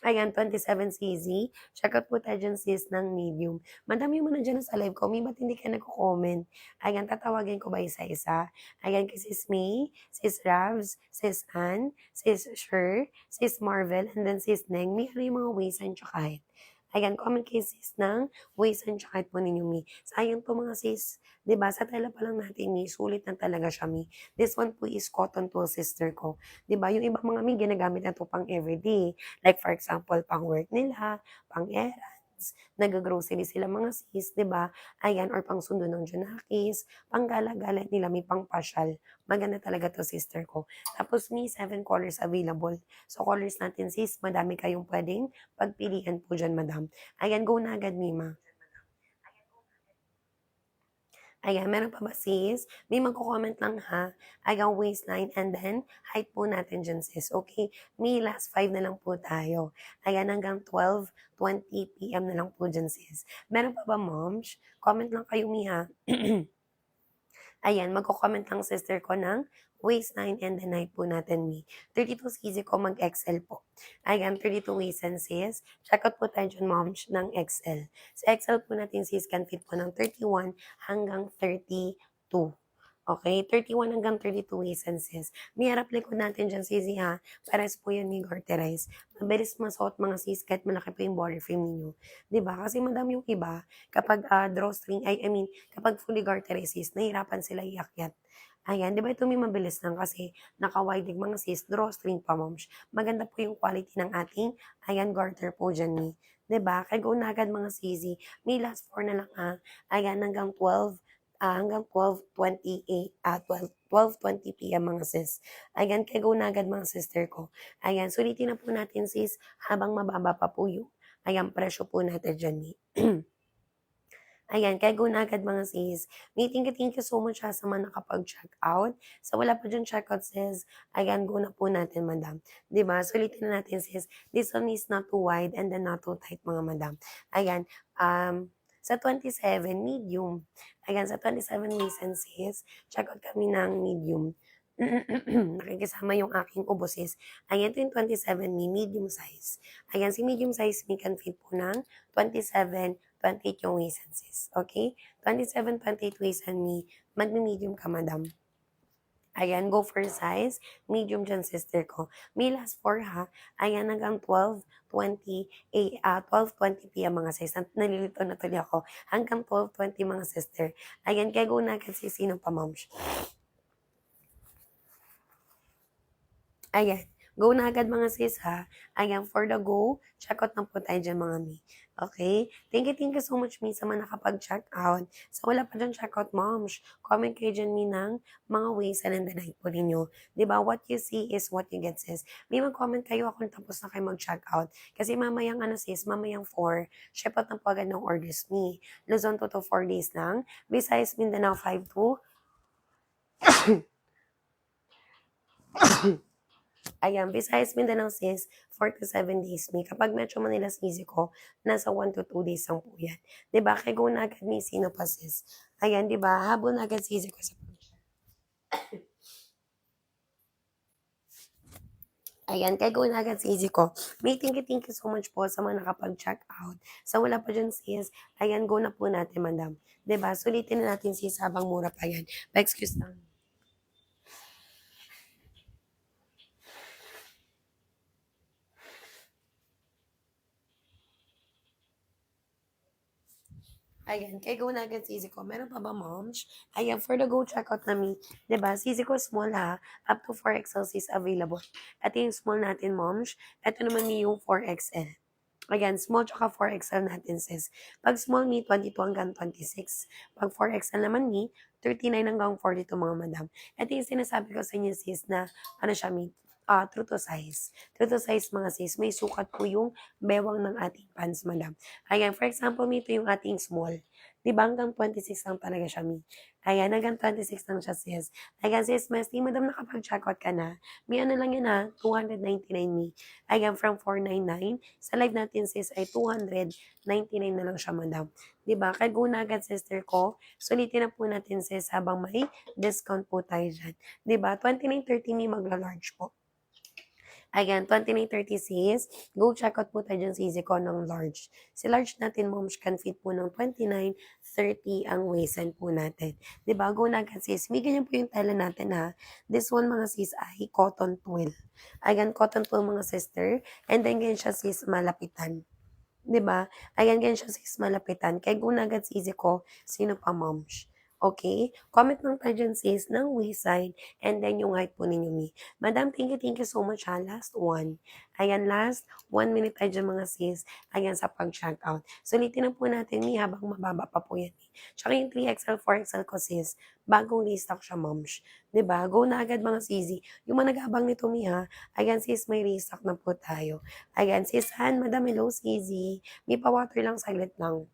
Ayan, 27 CZ. Check out po tayo dyan, sis, ng medium. Madami mo na dyan sa live ko. May ba't hindi ka nagko-comment? Ayan, tatawagin ko ba isa-isa? Ayan, kay sis May, sis Ravs, sis Ann, sis Sher, sis Marvel, and then sis Neng. May ano yung mga ways and tsaka height. Ayan, comment kay sis ng ways and tsaka height po ninyo, Mi. Sayang to, mga sis. Diba? Sa tela pa lang natin, Mi. Sulit na talaga siya, Mi. This one po is cotton to, sister ko. Diba? Yung ibang mga Mi, ginagamit na to pang everyday. Like for example, pang work nila, pang errands, nag-grocery sila, mga sis, 'di ba? Ayan, or pang sundo ng Junakis, pang gala-gala nila, may pang pasyal. Maganda talaga to, sister ko. Tapos may 7 colors available. So colors natin, sis, madami kayong pwedeng pagpilian po dyan, madam. Ayan, go na agad, Mima. Ayan, meron pa ba, sis? May magko-comment lang, ha. Ayan, waistline and then height po natin dyan, sis. Okay? May last 5 na lang po tayo. Ayan, hanggang 12:20 PM na lang po dyan, sis. Meron pa ba, moms? Comment lang kayo, Mi, ha. Ayan, magko-comment lang, sister ko, ng waistline and the height po natin, Mi. 32 easy ko, mag-XL po. Ayan, 32 waist and sis. Check out po tayo dyan, moms, ng XL. Sa XL po natin, sis, can fit po ng 31 hanggang 32. Okay, 31 hanggang 32 waist and sis. May harap likod natin dyan, sisi, ha. Pares po yan ni garterize. Mabilis masuot, mga sis, kahit malaki po yung body frame ninyo. 'Di ba? Kasi madami yung iba, kapag drawstring, I mean, kapag fully garterized sis, nahihirapan sila iakyat. Ayan, di ba ito may mabilis lang kasi naka-wide leg, mga sis, drawstring pa, moms. Maganda po yung quality ng ating, ayan, garter po dyan, ni. Di ba? Kaya go na agad, mga sisi. May last 4 na lang, ha. Ayan, hanggang 12:28, 12:20 PM, mga sis. Ayan, kaya go na agad, mga sister ko. Ayan, sulitin na po natin, sis, habang mababa pa po yung, ayan, presyo po natin dyan, ni. Ayan, kaya go na agad, mga sis. May thank you so much, ha, sa mga nakapag-check out. Sa wala pa dyan check out, sis, ayan, go na po natin, madam. Diba? Sulitin na natin, sis. This one is not too wide and then not too tight, mga madam. Ayan, sa 27, medium. Ayan, sa 27 reason, sis, check out kami ng medium. Nakikisama yung aking ubo, sis. Ayan, ito yung 27 me, medium size. Ayan, si medium size me can fit po ng 27, 28 yung waist and sis. Okay? 27, 28 waist and me, magme-medium ka, madam. Ayan, go for size. Medium dyan, sister ko. May last 4, ha. Ayan, hanggang 12:20, 12:20 PM, mga sis. Nalilito na tuloy ako. Hanggang 12:20, mga sister. Ayan, kaya go na agad, sis, sino pa, ma'am. Ayan, go na agad, mga sis, ha. Ayan, for the go, check out na po tayo dyan, mga mi. Okay? Thank you so much, mi, sa mga nakapag-check out. Sa wala pa dyan check out, moms, comment kayo dyan, mi, ng mga ways and the night po ninyo. Diba? What you see is what you get, sis. May mag-comment kayo kung tapos na kayo mag-check out. Kasi mamayang, sis, mamayang 4, ship out na po agad ng orders, mi. Luzon to 4 days lang. Besides, Mindanao 5 to Ayan, besides Mindanao, sis, 4 to 7 days, may. Kapag Metro Manila easy ko, nasa 1 to 2 days lang po yan. Diba? Kaya go na agad, may sino pa, sis. Ayan, diba? Habol na agad easy ko sa Ayan, kaya go na agad sa easy ko. May thank you so much po sa mga nakapag-check out. Sa wala pa dyan, sis, ayan, go na po natin, madam. Diba? Sulitin na natin, sis, habang mura pa yan. Pa-excuse lang. Ayan, kay go na agad sisi ko. Meron pa ba, moms? Ayan, for the go checkout namin, 'di ba? Sisi ko small, ha. Up to 4XL is available. Ito yung small natin, moms. Ito naman yung 4XL. Ayan, small tsaka 4XL natin, sis. Pag small me, 22 hanggang 26. Pag 4XL naman me, 39 hanggang 42, mga madam. Ito yung sinasabi ko sa inyo, sis, na ano siya, me, true to size. True to size mga sis, may sukat po yung bewang ng ating pants, madam. Ayan, for example, ito yung ating small. Di ba hanggang 26 lang talaga siya, mi? Ayan, hanggang 26 lang siya, sis. Ayan, sis, mas di madam nakapag-checkout ka na. May ano lang yun ha, 299 mi. Ayan, from 499. Sa live natin, sis, ay 299 na lang siya, madam. Di ba? Kaya go na agad, sister ko. Sulitin na po natin, sis, habang may discount po tayo dyan. Di ba? 29.30 mi magla-large po. Ayan, 29.36. Go check out po tayo dyan sa Easycon ng large. Si large natin, moms, can fit po ng 29.30 ang waistline po natin. Diba? Go na agad sis. May ganyan po yung tela natin ha. This one mga sis ay cotton twill. Ayan, cotton twill mga sister. And then ganyan siya sis malapitan. 'Di ba? Ayan, ganyan siya sis malapitan. Kaya go na agad sa Easyco. Sino pa moms? Okay? Comment lang tayo dyan sis ng waistline and then yung height po ninyo mi. Madam, thank you so much ha. Last one. Ayan, last 1 minute tayo dyan mga sis. Ayan, sa pag-check out. Sulitin na po natin mi habang mababa pa po yan. Tsaka yung 3XL, 4XL ko sis. Bagong restock siya moms. 'Di ba? Go na agad mga sisi. Yung mga nag-abang nito mi ha. Ayan sis, may restock na po tayo. Ayan, sis Han, Madam Hello, Sisi. May pa-water lang, saglit lang.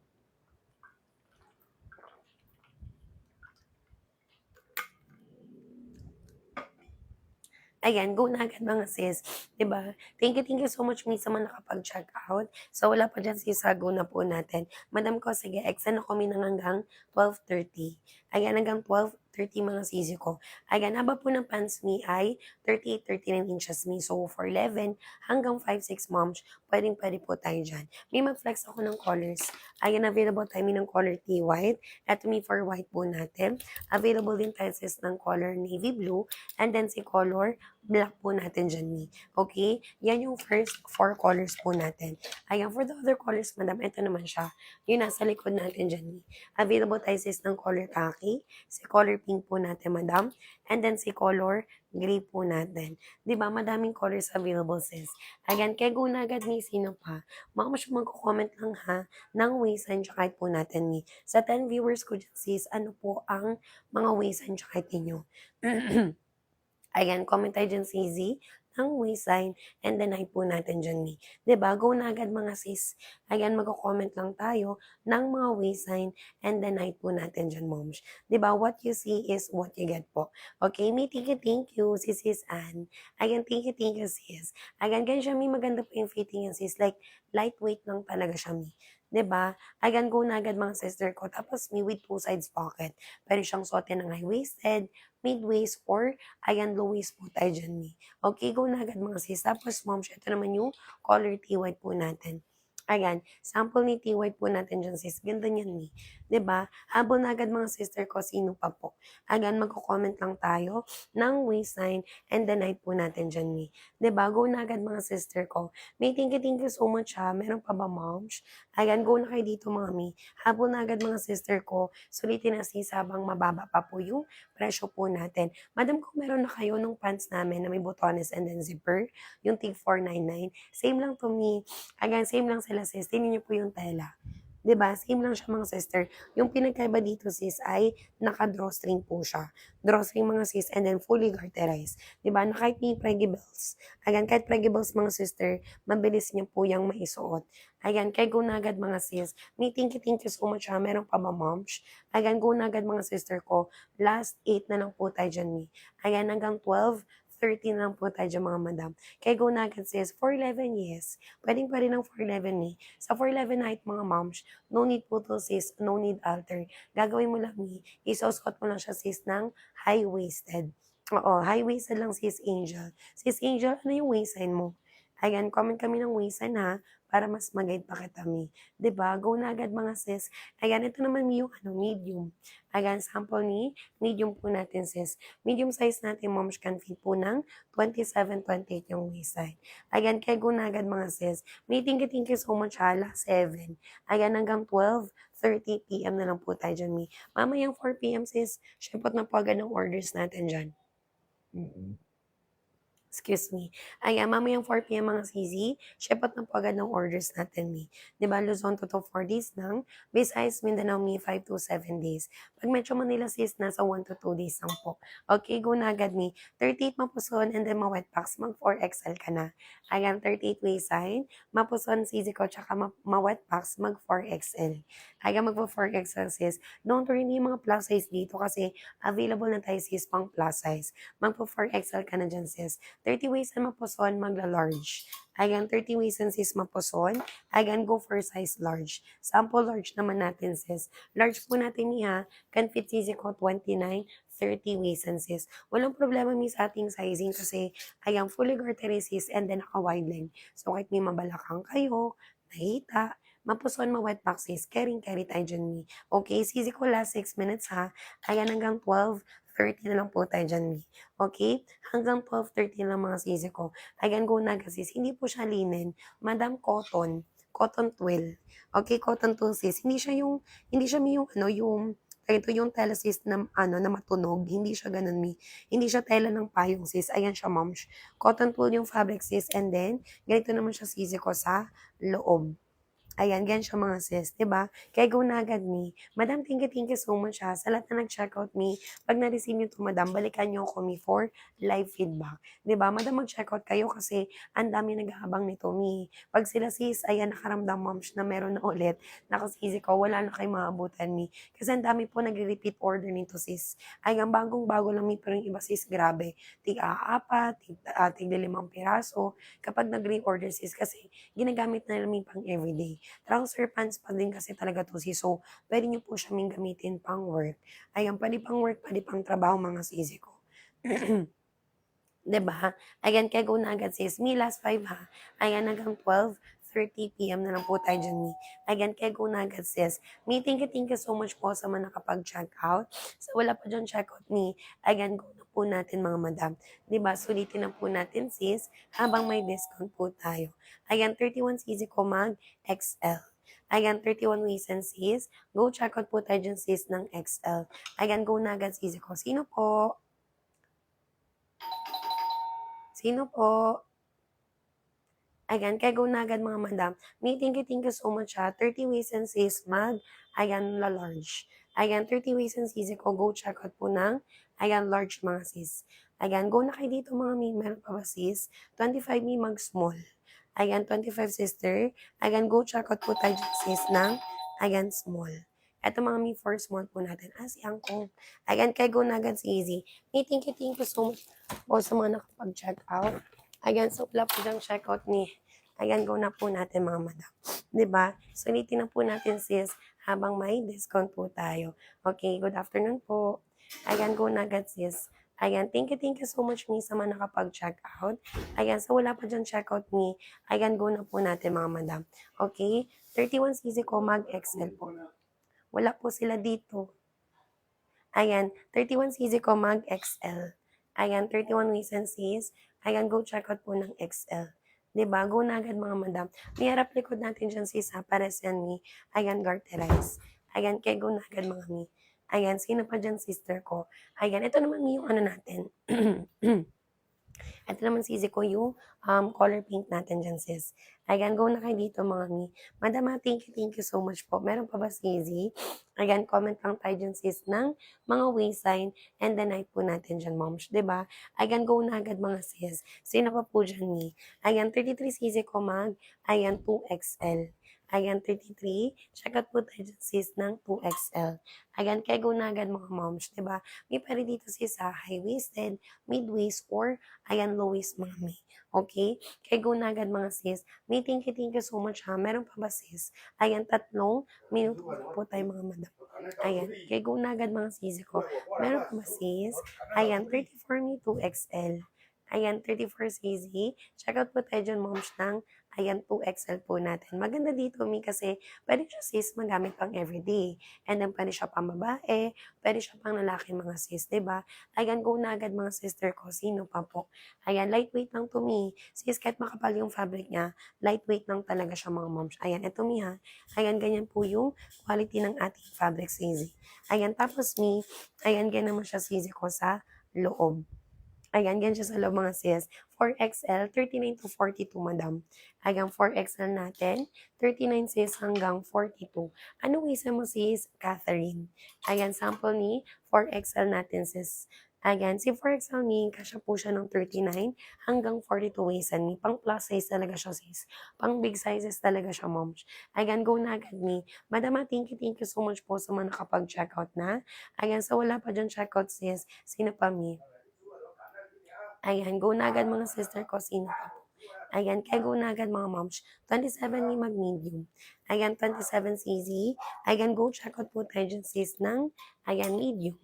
Ayan, go na agad mga sis. 'Di ba? Thank you so much mi sa mga nakapag-check out. So, wala pa dyan sis, go na po natin. Madam ko, sige, extend ako mi ng hanggang 12:30. Ayan, hanggang 12:30 mga sisi ko. Ayan, haba po ng pants mi ay 38-39 inches mi. So, for 11 hanggang 5-6 moms, pwede po tayo dyan. May mag-flex ako ng colors. Ayan, available tayo mi ng color T-white. Ito mi for white po natin. Available din tayo sis ng color navy blue. And then si color black po natin dyan, mi. Okay? Yan yung first 4 colors po natin. Ayan, for the other colors, madam, ito naman siya. Yung nasa likod natin dyan, mi. Available tayo sis ng color khaki, si color pink po natin, madam, and then si color gray po natin. Di ba madaming colors available, sis. Ayan, kaya go na agad, mi, sino pa? Mga mas magko-comment lang ha, ng waistline tsaka height po natin, mi. Sa 10 viewers ko dyan, sis, ano po ang mga waistline tsaka height ninyo? Ayan, comment tayo dyan si Z ng waistline and then height po natin dyan ni. 'Di ba? Go na agad mga sis. Ayan, magko-comment lang tayo ng mga waistline and then height po natin dyan, moms. 'Di ba? What you see is what you get po. Okay, may thank you, sis Ann. Ayan, thank you, sis. Ayan, ganyan siya, may maganda po yung fitting yan, sis. Like, lightweight lang talaga siya, mi. 'Di ba? Ayan, go na agad mga sister ko. Tapos, may with 2 sides pocket. Pwede siyang suotin ng high-waisted, mid-waist, or ayan, low waist po tayo dyan, mi. Okay, go na agad mga sis. Tapos, moms, ito naman yung color T-white po natin. Ayan, sample ni T-white po natin dyan, sis. Ganda niyan, mi. 'Di ba? Habol na agad mga sister ko, sino pa po. Ayan, magko-comment lang tayo ng waistline and the height po natin dyan, mi. 'Di ba? Go na agad mga sister ko. May thank you so much ha. Meron pa ba, moms? Ayan, go na kayo dito, mami. Habol na agad mga sister ko. Sulitin na sis habang mababa pa po yung presyo po natin. Madam, kung meron na kayo nung pants namin na may botones and then zipper, yung tig 499, same lang to me. Again, same lang sila sis. Tingnan niyo po yung tela. 'Di ba? Same lang siya mga sister. Yung pinagkaiba dito sis ay naka-drawstring po siya. Drawstring mga sis and then fully garterized. 'Di ba? Na kahit may pregibles. Ayan, kahit pregibles mga sister, mabilis niyo po yung maisuot. Ayan, kaya go na agad mga sis. May thank you so much ha. Meron pa ba moms? Ayan, go na agad mga sister ko. Last 8 na lang po tayo dyan, mi. Ayan, hanggang 12:30 na lang po tayo dyan, mga madam. Kaya go na agad sis. 411, yes. Pwedeng pa rin ng 411 mi. Sa 411 height, mga moms, no need po to sis. No need alter. Gagawin mo lang, mi. Isusot mo lang siya sis ng high-waisted. Oo, high-waisted lang sis Angel. Sis Angel, ano yung waistline mo? Ayan, comment kami ng waistline ha, para mas mag-guide pa kita, mi. 'Di ba? Go na agad mga sis. Ayan, ito naman mi yung ano, medium. Ayan, sample ni medium po natin sis. Medium size natin, moms, can fit po ng 27-28 yung waistline. Ayan, kaya go na agad mga sis. May thank you so much ha, last 7. Ayan, hanggang 12:30 PM na lang po tayo dyan, mi. Mamayang 4 PM sis, syempre na po agad ng orders natin dyan. Mm. Excuse me. Ayan, mamayang 4 PM mga sisi, ship-out na po agad ng orders natin, mi. 'Di ba, Luzon, 2 to 4 days lang. Visayas, Mindanao, mi, 5 to 7 days. Pag Metro Manila, sis, nasa 1 to 2 days lang po. Okay, go na agad, mi. 38 Mapuson, and then ma-wet packs, mag 4XL ka na. Ayan, 38 Wayside, Mapuson, sisi ko, tsaka ma-wet packs, mag 4XL. Ayan, mag 4XL, sis. Don't worry, hindi yung mga plus size dito kasi available na tayo, sis, pang plus size. Mag 4XL ka na dyan, sis. 30 ways na mapuson, magla-large. Ayan, 30 ways na sis mapuson. Ayan, go for size large. Sample large naman natin sis. Large po natin niya, can fit sisi ko 29, 30 ways and sis. Walang problema mi sa ating sizing kasi ayan, fully gartered sis and then naka-wide leg. So kahit may mabalakang kayo, nahita, mapuson, ma-wet pack sis, carry tayo dyan mi. Okay, sisi ko last 6 minutes ha. Ayan, hanggang 12:30 na lang po tayo dyan mi. Okay? Hanggang 12:30 lang mga sisi ko. Ayan, go na sis. Hindi po siya linen. Madam cotton. Cotton twill. Okay, cotton twill sis. Hindi siya yung, ito yung tela sis na, na matunog. Hindi siya ganun mi. Hindi siya tela ng payong sis. Ayan siya, moms. Cotton twill yung fabric sis. And then, ganito naman siya sisi ko sa loob. Ayan, ganyan siya mga sis, 'di ba? Kaya go na agad me. Madam, thank you so much ha. Sa lahat na nag-checkout me, pag na-receive niyo to, madam, balikan niyo ako me for live feedback. 'Di ba? Madam, mag-checkout kayo kasi ang dami nag-aabang nito me. Pag sila sis, ayan, nakaramdam moms na meron na ulit, nakasisi ko, wala na kayong maabutan me. Kasi ang dami po nagre-repeat order nito sis. Ayan, bagong-bago lang me, pero yung iba sis, grabe. Tig-apat, tig-5 piraso. Kapag nag-re-order sis, kasi ginagamit na namin pang everyday. Trouser pants pa din kasi talaga to sis. So, pwede niyo po siya gamitin pang work. Ayan, pwede pang work, pwede pang trabaho mga sisi ko. 'Di ba? Ayan, kaya go na agad sis. Me last 5 ha. Ayan, hanggang 12:30 PM na lang po tayo dyan, me. Ayan, kaya go na agad sis. Me, thank you so much po sa mga nakapag-check out. Sa wala pa dyan check out, me. Ayan, go na po natin mga madam. 'Di ba? Sulitin na po natin sis habang may discount po tayo. Ayan, 31 CZ ko mag XL. Ayan, 31 ways and sis. Go check out po tayo dyan sis ng XL. Ayan, go na agad sis ko. Sino po? Sino po? Ayan, kaya go na agad mga madam. Me, thank you so much ha. 30 ways and sis mag, ayan, large. Ayan, 30 ways and sis ko, go check out po ng, ayan, large mga sis. Ayan, go na kayo dito mga mi, meron pa ba sis? 25 mi mag small. Ayan, 25 sister. Ayan, go check out po tayo dyan sis ng, ayan, small. Ito mga mi, for small po natin. Si Angkong. Ayan, kaya go na agad si Easy. Me, thank you so much po sa mga nakapag-check out. Ayan, so wala po diyang checkout ni. Ayan, go na po natin mga madam. 'Di ba? Sulitin na po natin sis habang may discount po tayo. Okay, good afternoon po. Ayan, go na agad sis. Ayan, thank you so much me sa mga nakapag-check out. Ayan, so wala pa dyan checkout me. Ayan, go na po natin mga madam. Okay, 31 cc ko mag XL po. Wala po sila dito. Ayan, 31 cc ko mag XL. Ayan, 31 ways and sis. Ayan, go check out po ng XL. 'Di ba? Go na agad mga madam. May harap likod natin dyan sis ha, para sa mi. Ayan, garterize. Ayan, kaya go na agad mga mi. Ayan, sino pa dyan sister ko? Ayan, ito naman mi yung ano natin. Ito naman sisi ko yung color pink natin dyan, sis. Ayan, go na kayo dito, mga mi. Madam, thank you so much po. Meron pa ba sisi? Ayan, comment lang tayo dyan, sis, ng mga waistline and the night po natin dyan, moms. 'Di ba? Ayan, go na agad, mga sis. Sino pa po dyan, mi? Ayan, 33 sisi ko mag. Ayan, 2XL. Ayan, 33. Check out po tayo dyan, sis, ng 2XL. Ayan, kaya go na agad, mga moms. 'Di ba? May pwede dito, sis, sa high-waisted, mid-waist, or ayan, Louis Mami. Okay? Kaya go na agad mga sis. May thank you so much ha. Meron pa ba sis? Ayan, 3 minuto na po tayo mga madam. Ayan, kaya go na agad mga sis ko. Meron pa ba sis? Ayan, 34 me 2XL. Ayan, 34 CZ. Check out po tayo dyan, moms, ng ayan, 2XL po natin. Maganda dito, mi, kasi pwede siya sis magamit pang everyday. And then, pwede siya pang babae, pwede siya pang lalaki mga sis, 'di ba? Ayan, go na agad mga sister ko. Sino pa po? Ayan, lightweight lang to me. Sis, kahit makapal yung fabric niya, lightweight lang talaga siya mga moms. Ayan, ito mi ha. Ayan, ganyan po yung quality ng ating fabric sis. Ayan, tapos mi, ayan, ganyan naman siya sis ko sa loob. Ayan, ganyan siya sa loob mga sis. 4XL, 39 to 42, madam. Ayan, 4XL natin, 39 sis hanggang 42. Anong isa mo sis? Catherine. Ayan, sample ni 4XL natin sis. Ayan, si 4XL ni, kasya po siya ng 39 hanggang 42 waist and me. Pang plus size talaga siya sis. Pang big sizes talaga siya moms. Ayan, go na agad ni. Madam, thank you so much po sa mga nakapag-checkout na. Ayan, so wala pa dyan checkout sis. Sino pa mi? Ayan, go na agad mga sister ko, sino pa po. Ayan, kaya go na agad mga moms. 27 ni mag-medium. Ayan, 27 CZ. Ayan, go check out po tayo dyan sis ng, ayan, medium.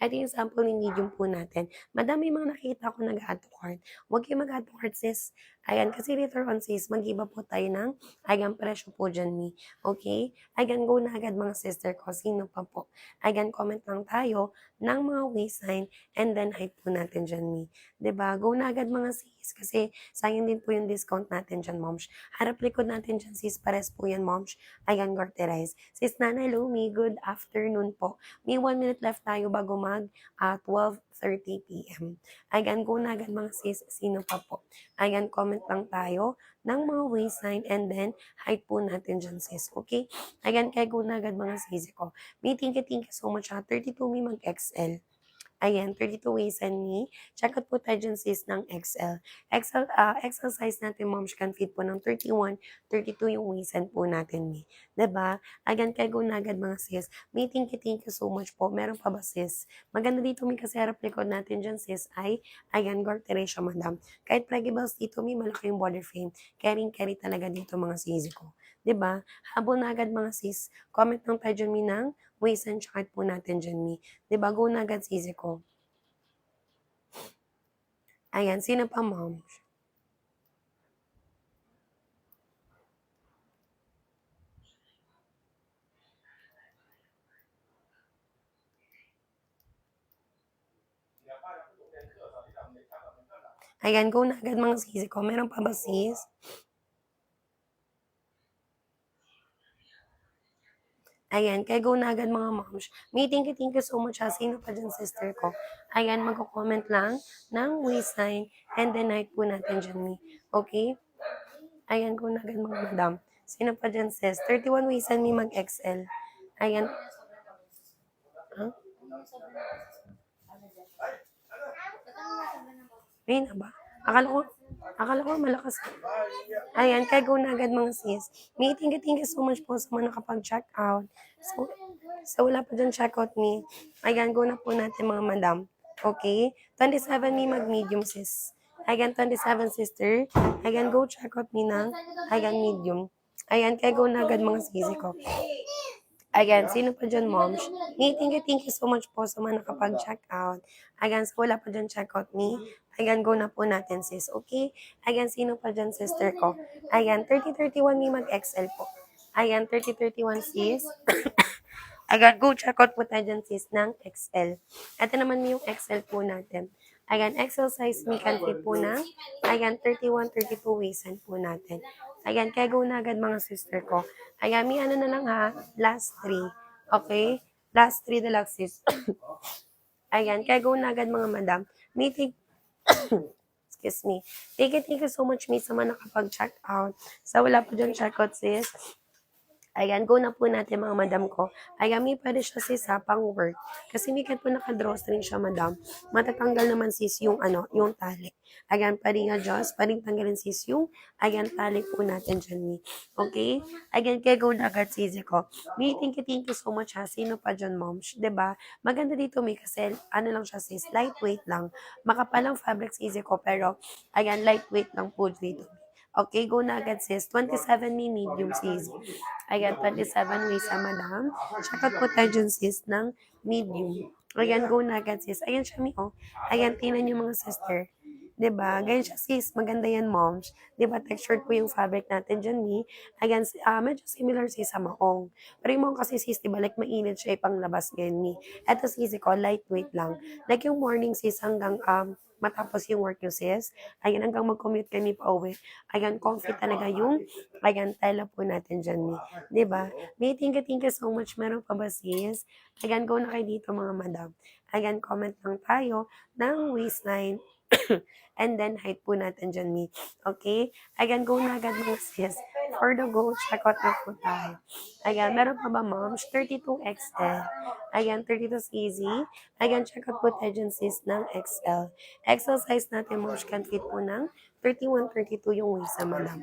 Ito yung sample ni medium po natin. Madami mga nakita ko nag-add to cart. Huwag kayo mag-add to cart sis. Ayan, kasi later on sis, mag-iba po tayo ng, ayan, presyo po dyan mi. Okay? Ayan, go na agad mga sister ko, sino pa po. Ayan, comment lang tayo ng mga waistline and then height po natin dyan mi. 'Di ba? Go na agad mga sis kasi sayang din po yung discount natin diyan, moms. Harap likod natin diyan sis, pares po yan, moms. Ayan, Gorterize. Sis Nanay Lumi, good afternoon po. May 1 minute left tayo bago mag 12:30 p.m. Ayan, go na agad mga sis, sino pa po. Ayan, comment lang tayo ng mga waistline and then height po natin dyan sis, okay? Ayan, kaya go na agad mga sis ko. May thank you so much ha. 32 may mag-XL. Ayan, 32 waist and knee. Check out po tayo dyan sis ng XL. XL size natin, moms, can fit po ng 31, 32 yung waist and po natin ni. 'Di ba? Again, kay go na agad mga sis. May thank you so much po. Meron pa ba sis? Maganda dito may kasi harap likod natin dyan sis ay, ayan, Gorteresha madam. Kahit pluggables dito, may malaki yung body frame. Carry talaga dito mga sis ko. 'Di ba? Habol na agad mga sis. Comment lang tayo dyan mi ng waist and chart po natin dyan mi. 'Di ba? Go na agad sisi ko. Ayan, sino pa ma'am? Ayan, go na agad mga sisi ko. Meron pa ba sis? Ayan, kaya go na agad mga moms. May thank you so much ha. Sino pa dyan sister ko? Ayan, magko-comment lang ng waistline and the night po natin dyan mi. Okay? Ayan, go na agad mga madam. Sino pa dyan sis? 31 waistline mi mag-XL. Ayan. Huh? Ayun na ba? Akala ko malakas. Ayan, kaya go na agad mga sis. May thank you so much po sa mga nakapag-check out. So wala pa dyan check out me. Ayan, go na po natin mga madam. Okay? 27 me mag-medium sis. Ayan, 27 sister. Ayan, go check out me ng ayan, medium. Ayan, kaya go na agad mga sisi ko. Ayan, sino pa dyan, moms? Hey, thank you so much po sa mga nakapag-check out. Ayan, so wala pa dyan check out ni. Ayan, go na po natin, sis. Okay? Ayan, sino pa dyan, sister ko? Ayan, 3031 ni mag-XL po. Ayan, 3031 sis. Ayan, go check out po tayo dyan, sis, ng XL. Ito naman yung XL po natin. Ayan, XL size me can fit po na. Ayan, 31, 32 waistan po natin. Ayan, kaya go na agad mga sister ko. Ayan, may ano na lang ha, last 3. Okay? Last 3 deluxe sis. Ayan, kaya go na agad mga madam. May excuse me. Thank you so much, miss, sa mga nakapag-check out. Sa wala po dyan check out, sis. Ayan, go na po natin mga madam ko. Ayan, may pwede siya sis ha, pang work. Kasi may po naka-drawstring siya madam. Matatanggal naman sis yung ano, yung tali. Ayan, paring adjust, paring tanggalin sis yung, ayan, tali po natin dyan ni. Okay? Ayan, kaya go na agad sis ko. May thank you so much ha. Sino pa dyan, moms? 'Di ba? Maganda dito may kasi, ano lang siya sis, lightweight lang. Makapalang fabric sis ko, pero, ayan, lightweight lang po dito. Okay, go na agad sis. 27 ni medium sis. Ayan, 27 ways sa madam. Check out po tayo dyan sis ng medium. Ayan, go na agad sis. Ayan siya mi, oh. Ayan, tingnan niyo mga sister. 'Di ba? Ganyan siya sis. Maganda yan, moms. 'Di ba? Textured po yung fabric natin dyan ni. Ayan, medyo similar sis sa maong. Pero yung maong kasi sis, 'di ba? Like mainit siya ipanglabas ganyan ni. Eto sis ko, lightweight lang. Like yung morning sis hanggang matapos yung work yung sis. Ayan, hanggang mag-commute kami pa uwi. Ayan, comfy talaga yung, ayan, tela po natin dyan ni. 'Di ba? May thank you so much. Meron pa ba sis? Ayan, go na kayo dito mga madam. Ayan, comment lang tayo ng waistline And then, height po natin dyan, me. Okay? Again, go na agad mga sis. For the go, check out na po tayo. Again, meron pa ba, moms? 32XL. Again, 32 is easy. Again, check out po tayo dyan, sis, ng XL. XL size natin, moms, can fit po ng 31, 32 yung waist sa madam.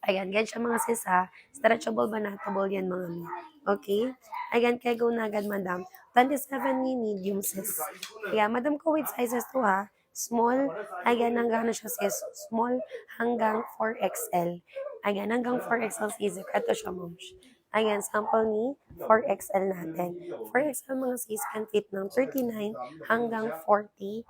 Ayan, ganyan siya mga sis ha. Stretchable, banatable yan mga mi. Okay? Ayan, kaya go na agad madam. 27 ni medium sis. Ayan, madam ko with sizes to ha. Small, ayan, hanggang ano siya sis. Small hanggang 4XL. Ayan, hanggang 4XL sis. Ito siya moms. Ayan, sample ni 4XL natin. 4XL mga sis can fit ng 39 hanggang 42.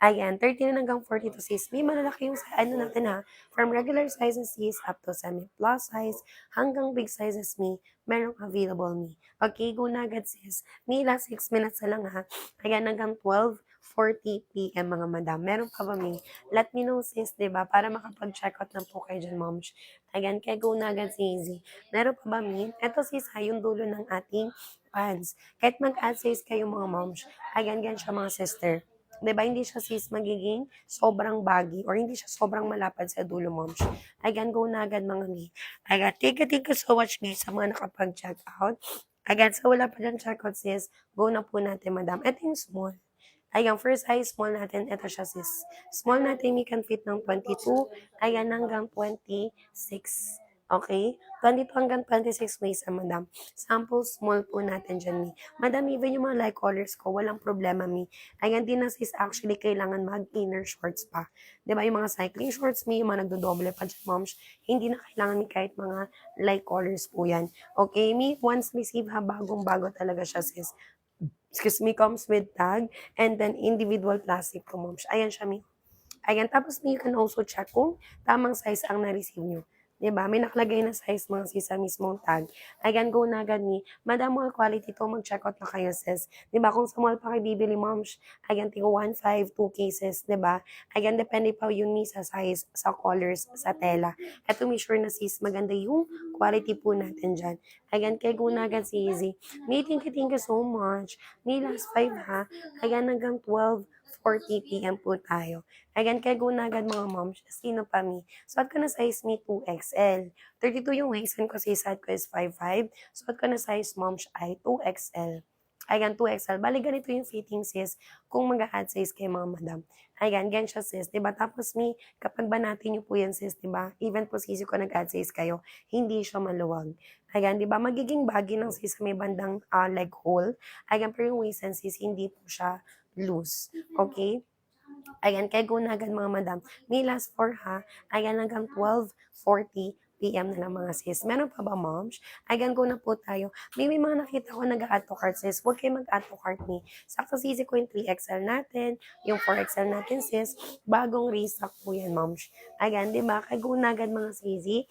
Ayan, 39 hanggang 42 sis. May malalaki yung ano natin ha. From regular sizes sis up to semi-plus size hanggang big sizes me, merong available me. Okay, go na agad sis. May last 6 minutes na lang ha. Ayan, hanggang 12:40 p.m. mga madam. Meron pa ba me? Let me know sis, diba? Para makapag-check out na po kayo dyan, moms. Ayan, kaya go na agad si Easy. Meron pa ba me? Ito sis ha, yung dulo ng ating pants. Kahit mag-add size kayo mga moms. Ayan, gan siya mga sister. 'Di ba hindi siya sis magiging sobrang baggy or hindi siya sobrang malapad sa dulo, moms. Again, go na agad mga mi. Again, thank you so much mi sa mga nakapag-check out. Again, sa wala pa dyan check out sis, go na po natin madam. Ito yung small. Ayan, first size small natin, ito siya sis. Small natin, we can fit ng 22, ayan hanggang 26. Okay? 22 hanggang 26 waist, madam. Sample small po natin dyan, mi. Madam, even yung mga light colors ko, walang problema, mi. Ayan, din na sis, actually, kailangan mag-inner shorts pa. Diba, yung mga cycling shorts, mi, yung mga nagdodoble pa dyan, moms, hindi na kailangan, mi, kahit mga light colors po yan. Okay, mi, once receive ha, bagong-bago talaga siya, sis. Excuse me, comes with tag and then individual plastic po, moms. Ayan siya, mi. Ayan, tapos you can also check kung tamang size ang na-receive nyo. Diba? May nakalagay na size mga sis sa mismong tag. Ayan, go na agad ni. Madam, mall quality to, mag-check out na kayo sis. Diba? Kung sa mall pa kayo bibili, moms, ayan, tigo 1.5, 2 cases, diba? Ayan, depende pa yun ni sa size, sa colors, sa tela. At to make sure na sis, maganda yung quality po natin dyan. Ayan, kaya go na agad si Easy. May thank you so much. May last 5 ha. Ayan, hanggang 12:40 p.m. po tayo. Again, kaya go na agad mga moms. Sino pa mi? Suot ko na size me 2XL. 32 yung waist ko si side ko is 5'5". Suot ko na size moms ay 2XL. Ayan, 2XL. Bali, ganito yung fitting sis kung mag-a-add size kay mga madam. Ayan, gan siya sis, diba? Tapos mi, kapag banati nyo po yan sis, diba? Even po sisi ko nag-add size kayo, hindi siya maluwag. Ayan, diba? Magiging baggy ng sis sa may bandang leg hole. Ayan, pero yung waist and sis, hindi po siya loose. Okay? Ayan, kaya go na agad mga madam. May last 4 ha. Ayan, hanggang 12:40 p.m. na lang mga sis. Meron pa ba, moms? Ayan, go na po tayo. May mga nakita ko nag-add to cart sis. Huwag kayo mag-add to cart ni. Sakto sisi ko yung 3XL natin, yung 4XL natin sis. Bagong restock po yan, moms. Ayan, di ba? Kaya go na agad mga sisi.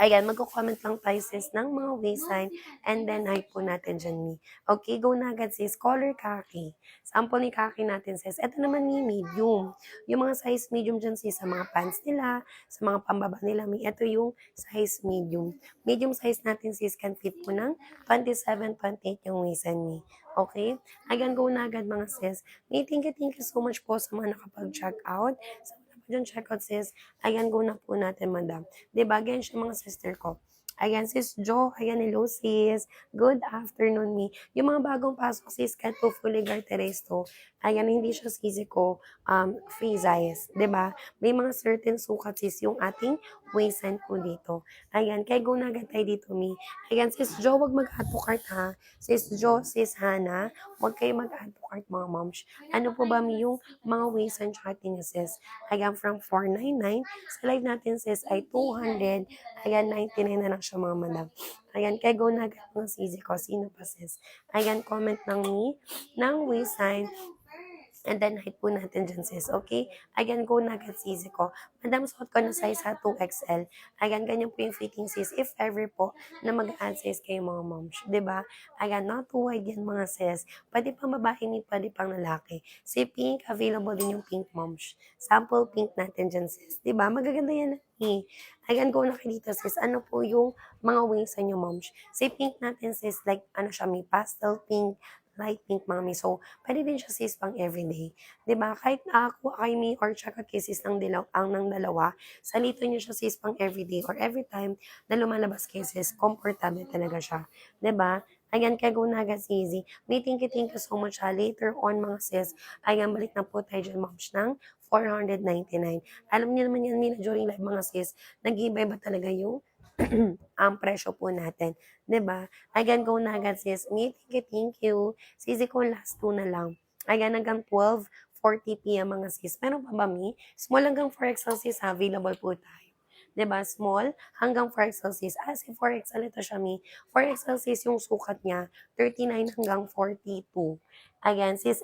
Ayan, magko-comment lang tayo sis ng mga waistline and then height po natin dyan ni. Okay, go na agad sis. Color khaki. Sample ni khaki natin sis. Ito naman ni medium. Yung mga size medium dyan sis sa mga pants nila, sa mga pambaba nila. Ito yung size medium. Medium size natin sis can fit po ng 27, 28 yung waistline ni. Okay? Ayan, go na agad mga sis. Thank you so much po sa mga nakapag-check out. Sa dyan check out sis. Ayan, go na po natin madam. Diba, ganyan siya mga sister ko. Ayan, sis Jo. Ayan, hello sis. Good afternoon me. Yung mga bagong pasok sis, kahit po fully garterized to, ayan, hindi siya sisi ko free size. Diba? May mga certain sukat sis yung ating waistline po dito. Ayan, kaya go na agad tayo dito me. Ayan, sis Jo, wag mag-add to cart ha. Sis Jo, sis Hana, wag kayo mag-add to cart mga moms. Ano po ba mi yung mga waistline charting sis? Ayan, from 499. Sa live natin sis ay 200. Ayan, 99 na lang siya mga madam. Ayan, kaya go na agad mga sisi ko. Sino pa sis? Ayan, comment ng me ng waistline. And then, height po natin dyan, sis. Okay? Ayan, go na agad, sisi ko. Madam, suot ko na size ha, 2XL. Ayan, ganyan po yung fitting, sis. If ever po na mag-add size kayo, mga moms. ba? Diba? Ayan, not too wide yan, mga sis. Pwede pang babae ni, pwede pang lalaki. Si pink, available din yung pink, moms. Sample pink natin dyan, sis. Diba? Magaganda yan, eh. Ayan, go na kayo dito, sis. Ano po yung mga wings sa inyo, moms? Si pink natin, sis, like, ano siya, may pastel pink, light pink mami. So, pwede din siya sis pang everyday. 'Di ba? Kahit ako kay me or tsaka kay sis ng dalawa, salito niyo siya sis pang everyday or every time na lumalabas kay sis, komportable talaga siya. 'Di ba? Ayan, kaya go na agad si Easy. May thank you so much ha. Later on mga sis, ayan, balik na po tayo dyan moms ng 499. Alam niyo naman yan, Mina, during live mga sis, nag-iiba-iba talaga yung ang presyo po natin. 'Di ba? Ayan, go na agad sis. Me, thank you. Sisi ko last two na lang. Ayan, hanggang 12:40 p.m. mga sis. Meron pa ba, Mi? Small hanggang 4XL sis, ha? Available po tayo. 'Di ba? Small hanggang 4XL sis. Si 4XL ito siya, Mi. 4XL sis yung sukat niya, 39 hanggang 42. Ayan, sis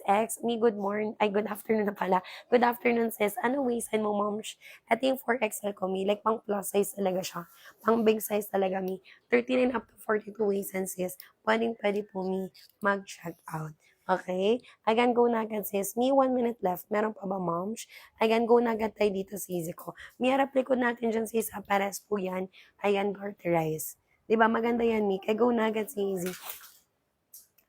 X, Mi, good morning, ay good afternoon na pala. Good afternoon, sis. Ano waist mo, mom? Ito yung 4XL ko, Mi. Like, pang plus size talaga siya. Pang big size talaga, Mi. 39 up to 42 waist and sis. Pwede po, Mi, mag-check out. Okay? Again, go na agad, sis. Mi, 1 minute left. Meron pa ba, moms? Again, go na agad tayo dito, sis ko. Mi, harap likod natin dyan, sis. Pares po yan. Ayan, garterize. Diba, maganda yan, Mi. Kaya go na agad, sis.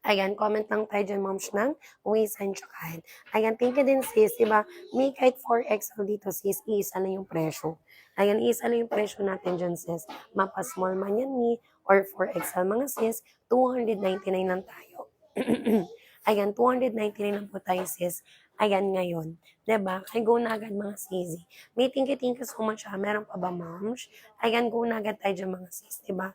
Ayan, comment lang tayo dyan, moms, ng waist and tsakahin. Ayan, thank you din, sis. Diba, may kahit 4XL dito, sis, iisa lang yung presyo. Ayan, iisa lang yung presyo natin dyan, sis. Mapa small man yan, ni, or 4XL mga sis, 299 lang tayo. Ayan, 299 lang po tayo, sis. Ayan, ngayon. Diba? Kaya go na agad, mga sisi. May thank you so much, ha. Meron pa ba, moms? Ayan, go na agad tayo dyan, mga sis. Diba?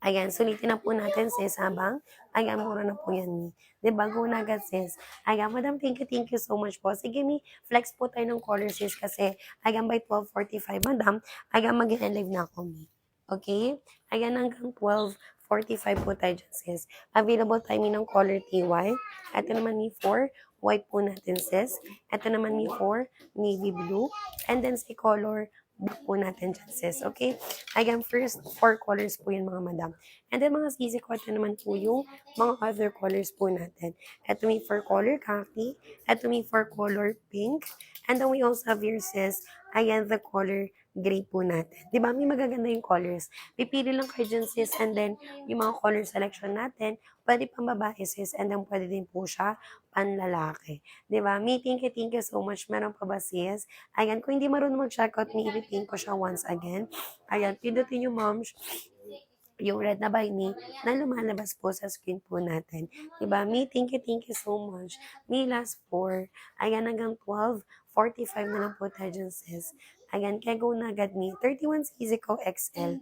Ayan, sulitin na po natin, sis, habang ayan, mura na po yan, Mi. Diba, go na agad, sis. Ayan, madam, thank you so much po. Sige, Mi, flex po tayo ng color, sis, kasi ayan, by 12:45, madam, ayan, mag-live na ako, Mi. Okay? Ayan, hanggang 12:45 po tayo dyan, sis. Available tayo, Mi, ng color TY. Ito naman, Mi, for white po natin, sis. Ito naman, Mi, for navy blue. And then, si color black po natin dyan, sis. Okay? Ayan, first, 4 colors po yun, mga madam. And then, mga sisi ko, ito naman po yung mga other colors po natin. Ito may 4 color khaki. Ito may 4 color pink. And then, we also have here, sis, ayan, the color gray po natin. Di ba? May magaganda yung colors. Pipili lang kayo dyan, sis. And then, yung mga color selection natin, pwede pang babae, sis. And then, pwede din po siya panlalaki. Di ba? May thank you so much. Meron pa ba, sis? Ayan, kung hindi marunong mag-checkout, may ipipin ko siya once again. Ayan, pindutin yung moms, yung red na by me na lumalabas po sa screen po natin. Diba? Me, thank you so much. Me, last 4. Ayan, hanggang 12:45 na lang po tayo dyan, sis. Ayan, kaya go na agad, me. 31 easy ko XL.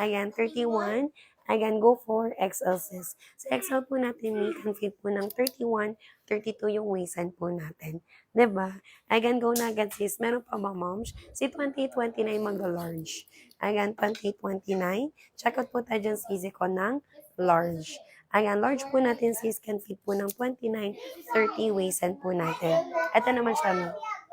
Ayan, 31. Ayan, go for XL, sis. Sa XL po natin, me, can fit po ng 31, 32 yung waistline po natin. Diba? Ayan, go na agad, sis. Meron pa ba, moms? Si 2029 mag-large. Ayan, 2029. Check out po tayo dyan sa easy ko ng large. Ayan, large po natin, sis, can fit po ng 29, 30 waistline po natin. Ito naman siya, mi.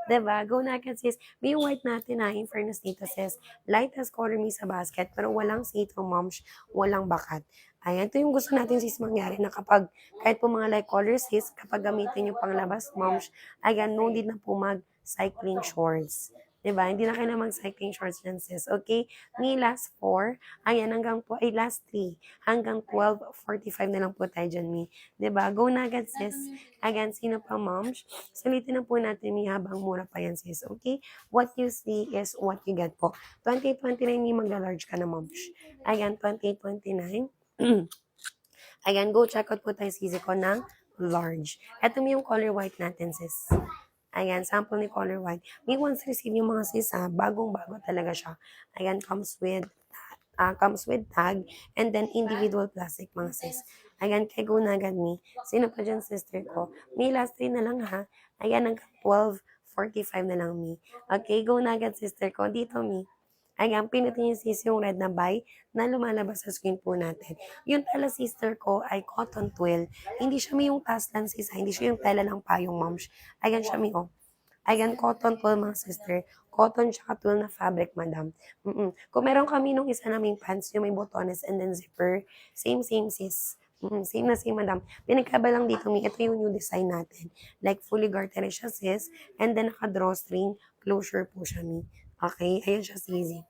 Diba? Go na agad, sis. May yung white natin, ha, in fairness dito, sis. Light as color me sa basket, pero walang sito, moms, walang bakat. Ayan, ito yung gusto natin, sis, mangyari na kapag, kahit po mga light colors, sis, kapag gamitin yung panglabas, moms, ayan, no need na po mag-cycling shorts. Diba? Hindi na kayo na mag-cycling shorts dyan, sis. Okay? May last 4. Ayan, hanggang po, ay last 3. Hanggang 12:45 na lang po tayo dyan, Mi. Diba? Go na agad, sis. Again, sino pa, moms? Sulitin na po natin, Mi, habang mura pa yan, sis. Okay? What you see is what you get po. 2029, Mi, magla-large ka na, moms. Ayan, 2029. Ayan, go check out po tayo, sisi ko ng large. Ito mi yung color white natin, sis. Ayan, sample ni color white. May once receive yung mga sis, ha, bagong-bago talaga siya. Ayan, comes with tag and then individual plastic, mga sis. Ayan, kay go na agad, mi. Sino pa dyan, sister ko? May last 3 na lang, ha. Ayan, hanggang 12:45 na lang, mi. Okay, go na agad, sister ko. Dito, mi. Ayan, pinutin yung sis yung red na buy na lumalabas sa screen po natin. Yung tela, sister ko, ay cotton twill. Hindi siya may yung taslan, sis, ha. Hindi siya yung tela lang pa yung moms. Ayan siya, mi, oh. Ayan, cotton twill, mga sister. Cotton tsaka twill na fabric, madam. Kung meron kami nung isa naming pants, yung may botones and then zipper, same, sis. Same na same, madam. Pinagkaba lang dito, mi. Ito yung new design natin. Like, fully gartered siya, sis. And then, naka-drawstring closure po siya, mi. Okay? Ayan siya, sisi.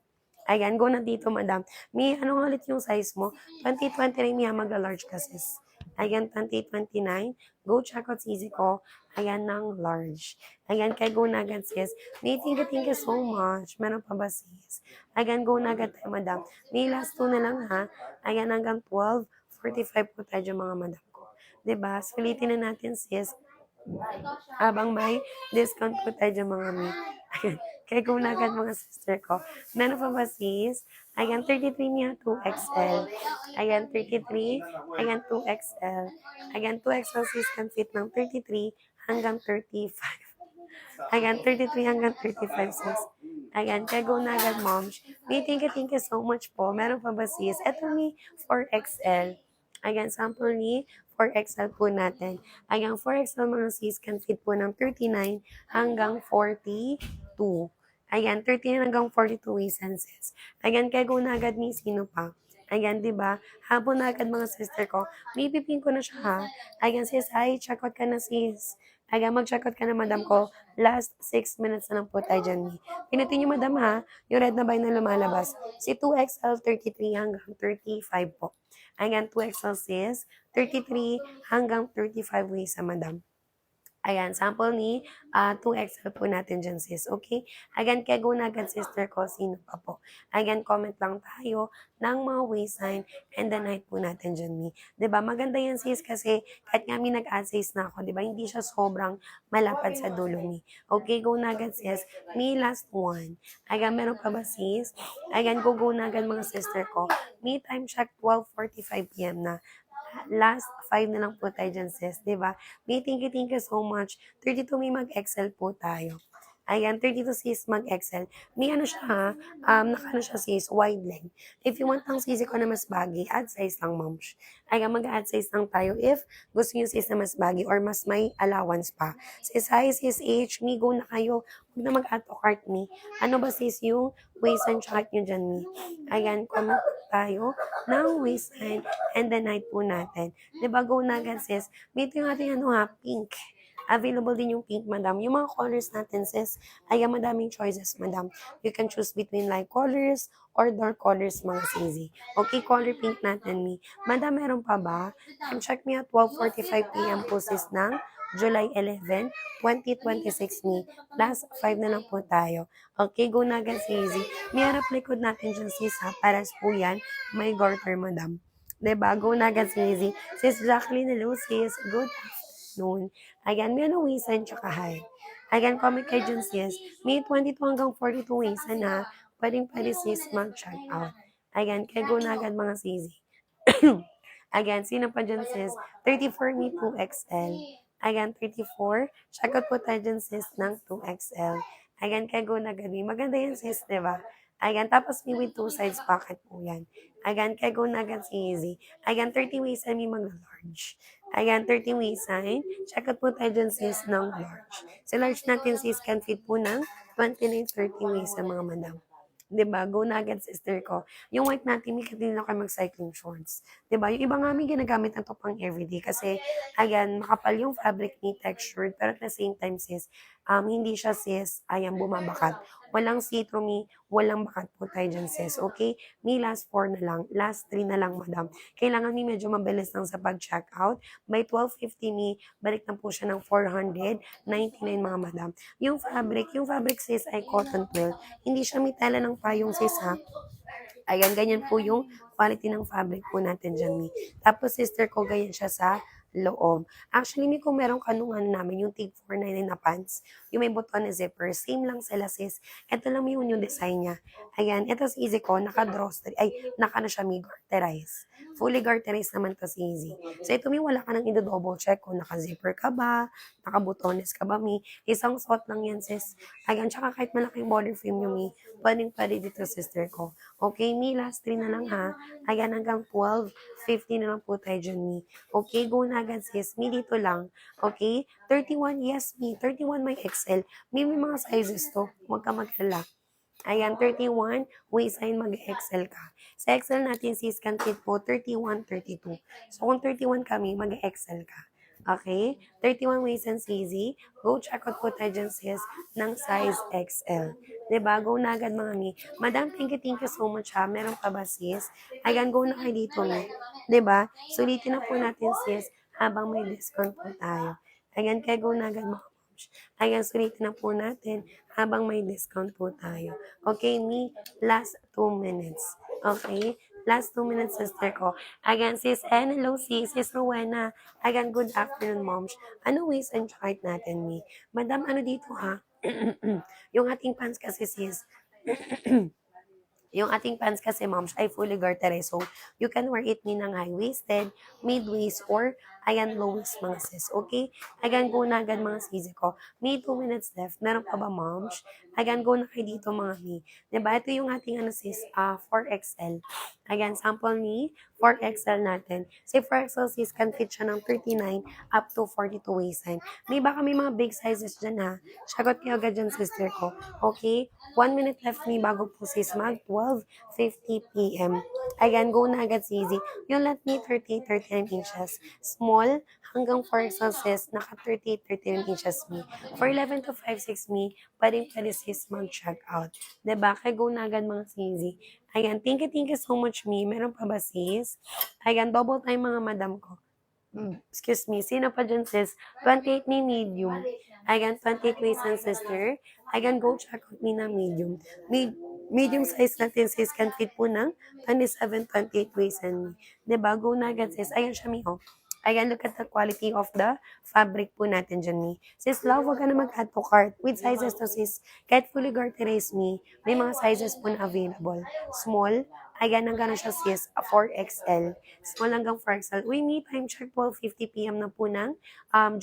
Ayan, go na dito, madam. May ano nga ulit yung size mo? 2029, may magla-large ka, sis. Ayan, 2029. Go check out easy ko. Ayan, ng large. Ayan, kay go na agad, sis. May thank you so much. Meron pa ba, sis? Ayan, go na agad tayo, madam. May last two na lang, ha? Ayan, hanggang 12:45 po tayo dyan, mga madam ko. 'Di ba? Sulitin na natin, sis. Habang may discount po tayo dyan, mga mi. Ayan. Kaya kung agad mga sister ko. Meron pa ba, sis? Ayan, 33 niya, 2XL. Ayan, 33. Ayan, 2XL. Ayan, 2XL sis can fit ng 33 hanggang 35. Ayan, 33 hanggang 35 sis. Ayan, kaya go na agad, moms. May thank you so much po. Meron pa ba, sis? Ito ni 4XL. Ayan, sample ni 4XL po natin. Ayan, 4XL mga sis can fit po ng 39 hanggang 42. Ayan, 39 hanggang 42 waist and sis. Ayan, kaya go na agad ni sino pa. Ayan, di ba? Habon na agad mga sister ko. May pipin ko na siya, ha? Ayan, sis, hi, check out ka na, sis. Ayan, mag-check out ka na, madam ko. Last 6 minutes na lang po tayo dyan, Mi. Pinutin niyo, madam, ha? Yung red na bay na lumalabas. Si 2XL, 33 hanggang 35 po. Ayan, 2XL sis, 33 hanggang 35 waist sa madam. Ayan, sample ni 2XL po natin dyan, sis. Okay? Again, kaya go na agad, sister ko. Sino pa po? Again, comment lang tayo ng mga waistline and the height po natin dyan, mi. 'Di ba? Maganda yan, sis, kasi kahit nga mi nag-add size na ako, 'di ba? Hindi siya sobrang malapad sa dulo, mi. Okay, go na agad, sis. Mi, last one. Again, meron pa ba, sis? Again, go na agad, mga sister ko. Mi, time check, 12:45 p.m. na. Last 5 na lang po tayo dyan, sis, di ba? May thank you so much. 32 may mag-excel po tayo. Ayan, 32 sis mag-excel. May ano siya, ha? Naka ano siya, sis, wide leg. If you want ang sisi ko na mas baggy, add size lang, moms. Ayan, mag-add size lang tayo if gusto nyo sis na mas baggy or mas may allowance pa. Sis, hi, sis H, mi, go na kayo. Huwag na mag-add to cart, mi. Ano ba, sis, yung waist and chart nyo dyan, mi? Ayan, comment tayo ng waistline and the night po natin. 'Di ba, go na agad, sis. May ito yung ating ano, ha, pink. Available din yung pink, madam. Yung mga colors natin, sis, ay madaming choices, madam. You can choose between light colors or dark colors, mga sisi. Okay, color pink natin, mi. Madam, meron pa ba? Time check me at 12:45 p.m. po, sis, ng July 11, 2026, mi. Last 5 na lang po tayo. Okay, go na agad, sisi. May harap likod natin dyan, sis, ha. Paras po yan. May garter, madam. 'Di ba? Go na agad, sis. Sis Jacqueline, hello, sis. Good afternoon. Ayan, may ano, wisan tsaka hi. Ayan, comment kayo dyan, sis. May 22 hanggang 42 wisan, ha. Pwedeng sis mag-check out. Ayan, kaya go na agad, mga sisi. Again, sino pa dyan, sis? 34 me 2XL. Again, 34. Check out po tayo dyan, sis, ng 2XL. Again, kaya go na agad. Maganda yan, sis, di ba? Again, tapos may with two sides pocket po yan. Again, kaya go na agad si Easy. Again, 30 ways ay may mag-large. Again, 30 ways ay check out po tayo dyan, sis, ng large. Sa large natin, sis, can fit po ng 29-30 ways sa mga madam. 'Di ba? Go na agad, sister ko. Yung white natin, may din na kayo mag-cycling shorts. 'Di ba? Yung iba nga may ginagamit na to pang everyday kasi, ayan, makapal yung fabric ni textured, pero at the same time, sis, hindi siya, sis, ayan, bumabakat. Walang see-through, walang bakat po tayo dyan, sis. Okay? May last 4 na lang. Last 3 na lang, madam. Kailangan may medyo mabilis lang sa pag-check out. By 12:50, balik na po siya ng 499, mga madam. Yung fabric, sis, ay cotton twill. Hindi siya may tela ng payong, sis, ha. Ayan, ganyan po yung quality ng fabric po natin dyan, Mi. Tapos, sister ko, ganyan siya sa loob. Actually, Mi, kung meron kanungan namin, yung tip 499 na pants, yung may button na zipper, same lang sila, sis. Ito lang yung design niya. Ayan, ito si Easy ko, naka-drawstring, ay, naka na siya, Mi, garterize. Fully garterized naman to si Easy. So, ito, Mi, wala ka nang i-double check kung naka-zipper ka ba, naka-butones ka ba, Mi. Isang suot lang yan, sis. Ayan, tsaka kahit malaking body frame yung Mi, pwede dito, sister ko. Okay, Mi, last 3 na lang, ha. Ayan, hanggang 12:50 na lang po tayo dyan, Mi. Okay, go na agad, sis. Mi, dito lang. Okay? 31, yes, Mi. 31 may XL. May mga sizes to. Huwag ka mag-alala. Ayan, 31, waistline mag-XL ka. Sa XL natin, sis, can fit po 31, 32. So, kung 31 kami, mag-XL ka. Okay? 31 ways and easy. Go check out po tayo dyan sis ng size XL. 'Di ba? Go na agad mga mi. Madam, thank you so much ha. Meron pa ba sis? Ayan, go na kayo dito mi. 'Di ba? Sulitin na po natin sis habang may discount po tayo. Ayan, kaya go na agad mga moms. Ayan, sulitin na po natin habang may discount po tayo. Okay, mi, last 2 minutes. Okay? Last 2 minutes, sister ko. Again, sis N, hello sis Rowena. Again, good afternoon, moms. Ano ways and chart natin, mi? Madam, ano dito ha? Yung ating pants kasi sis, yung ating pants kasi, moms, ay fully garterized. So, you can wear it ng high-waisted, mid-waist, or ayan, low-waist mga sis. Okay? Ayan, go na agad mga sis ko. May 2 minutes left. Meron pa ba, moms? Ayan, go na kayo dito mga mi. Diba? Ito yung ating ano sis, 4XL. Ayan, sample ni 4XL natin. Si 4XL sis, can fit siya ng 39 up to 42 waistline. May baka may mga big sizes dyan ha. Sagot kayo agad dyan, sister ko. Okay? 1 minute left me bago po sis mag 12:50 p.m. Ayan, go na agad Sisi. Yung let me 38, 39 inches. Small hanggang 4 XL sis, naka 38, 39 inches me. For 11 to 5'6 me, pwede sis mag-check out. Diba? Kaya go na agad mga Sisi. Ayan, thank you so much me. Meron pa ba sis? Ayan, double time mga madam ko. Excuse me, sino pa dyan sis? 28 ni medium. Ayan, 28 waist and sister. Ayan, go check out me na medium. Medium size natin sis can fit po ng 27, 28 waist and diba? Go na agad sis. Ayan siya mi oh. Ayan, look at the quality of the fabric po natin dyan mi. Sis love, wag ka na mag-add to cart. With sizes to sis, kahit fully garterized me, may mga sizes po na available. Small, ayan, hanggang na siya sis, 4XL. Small hanggang 4XL. We meet time check 12:50 p.m. na po ng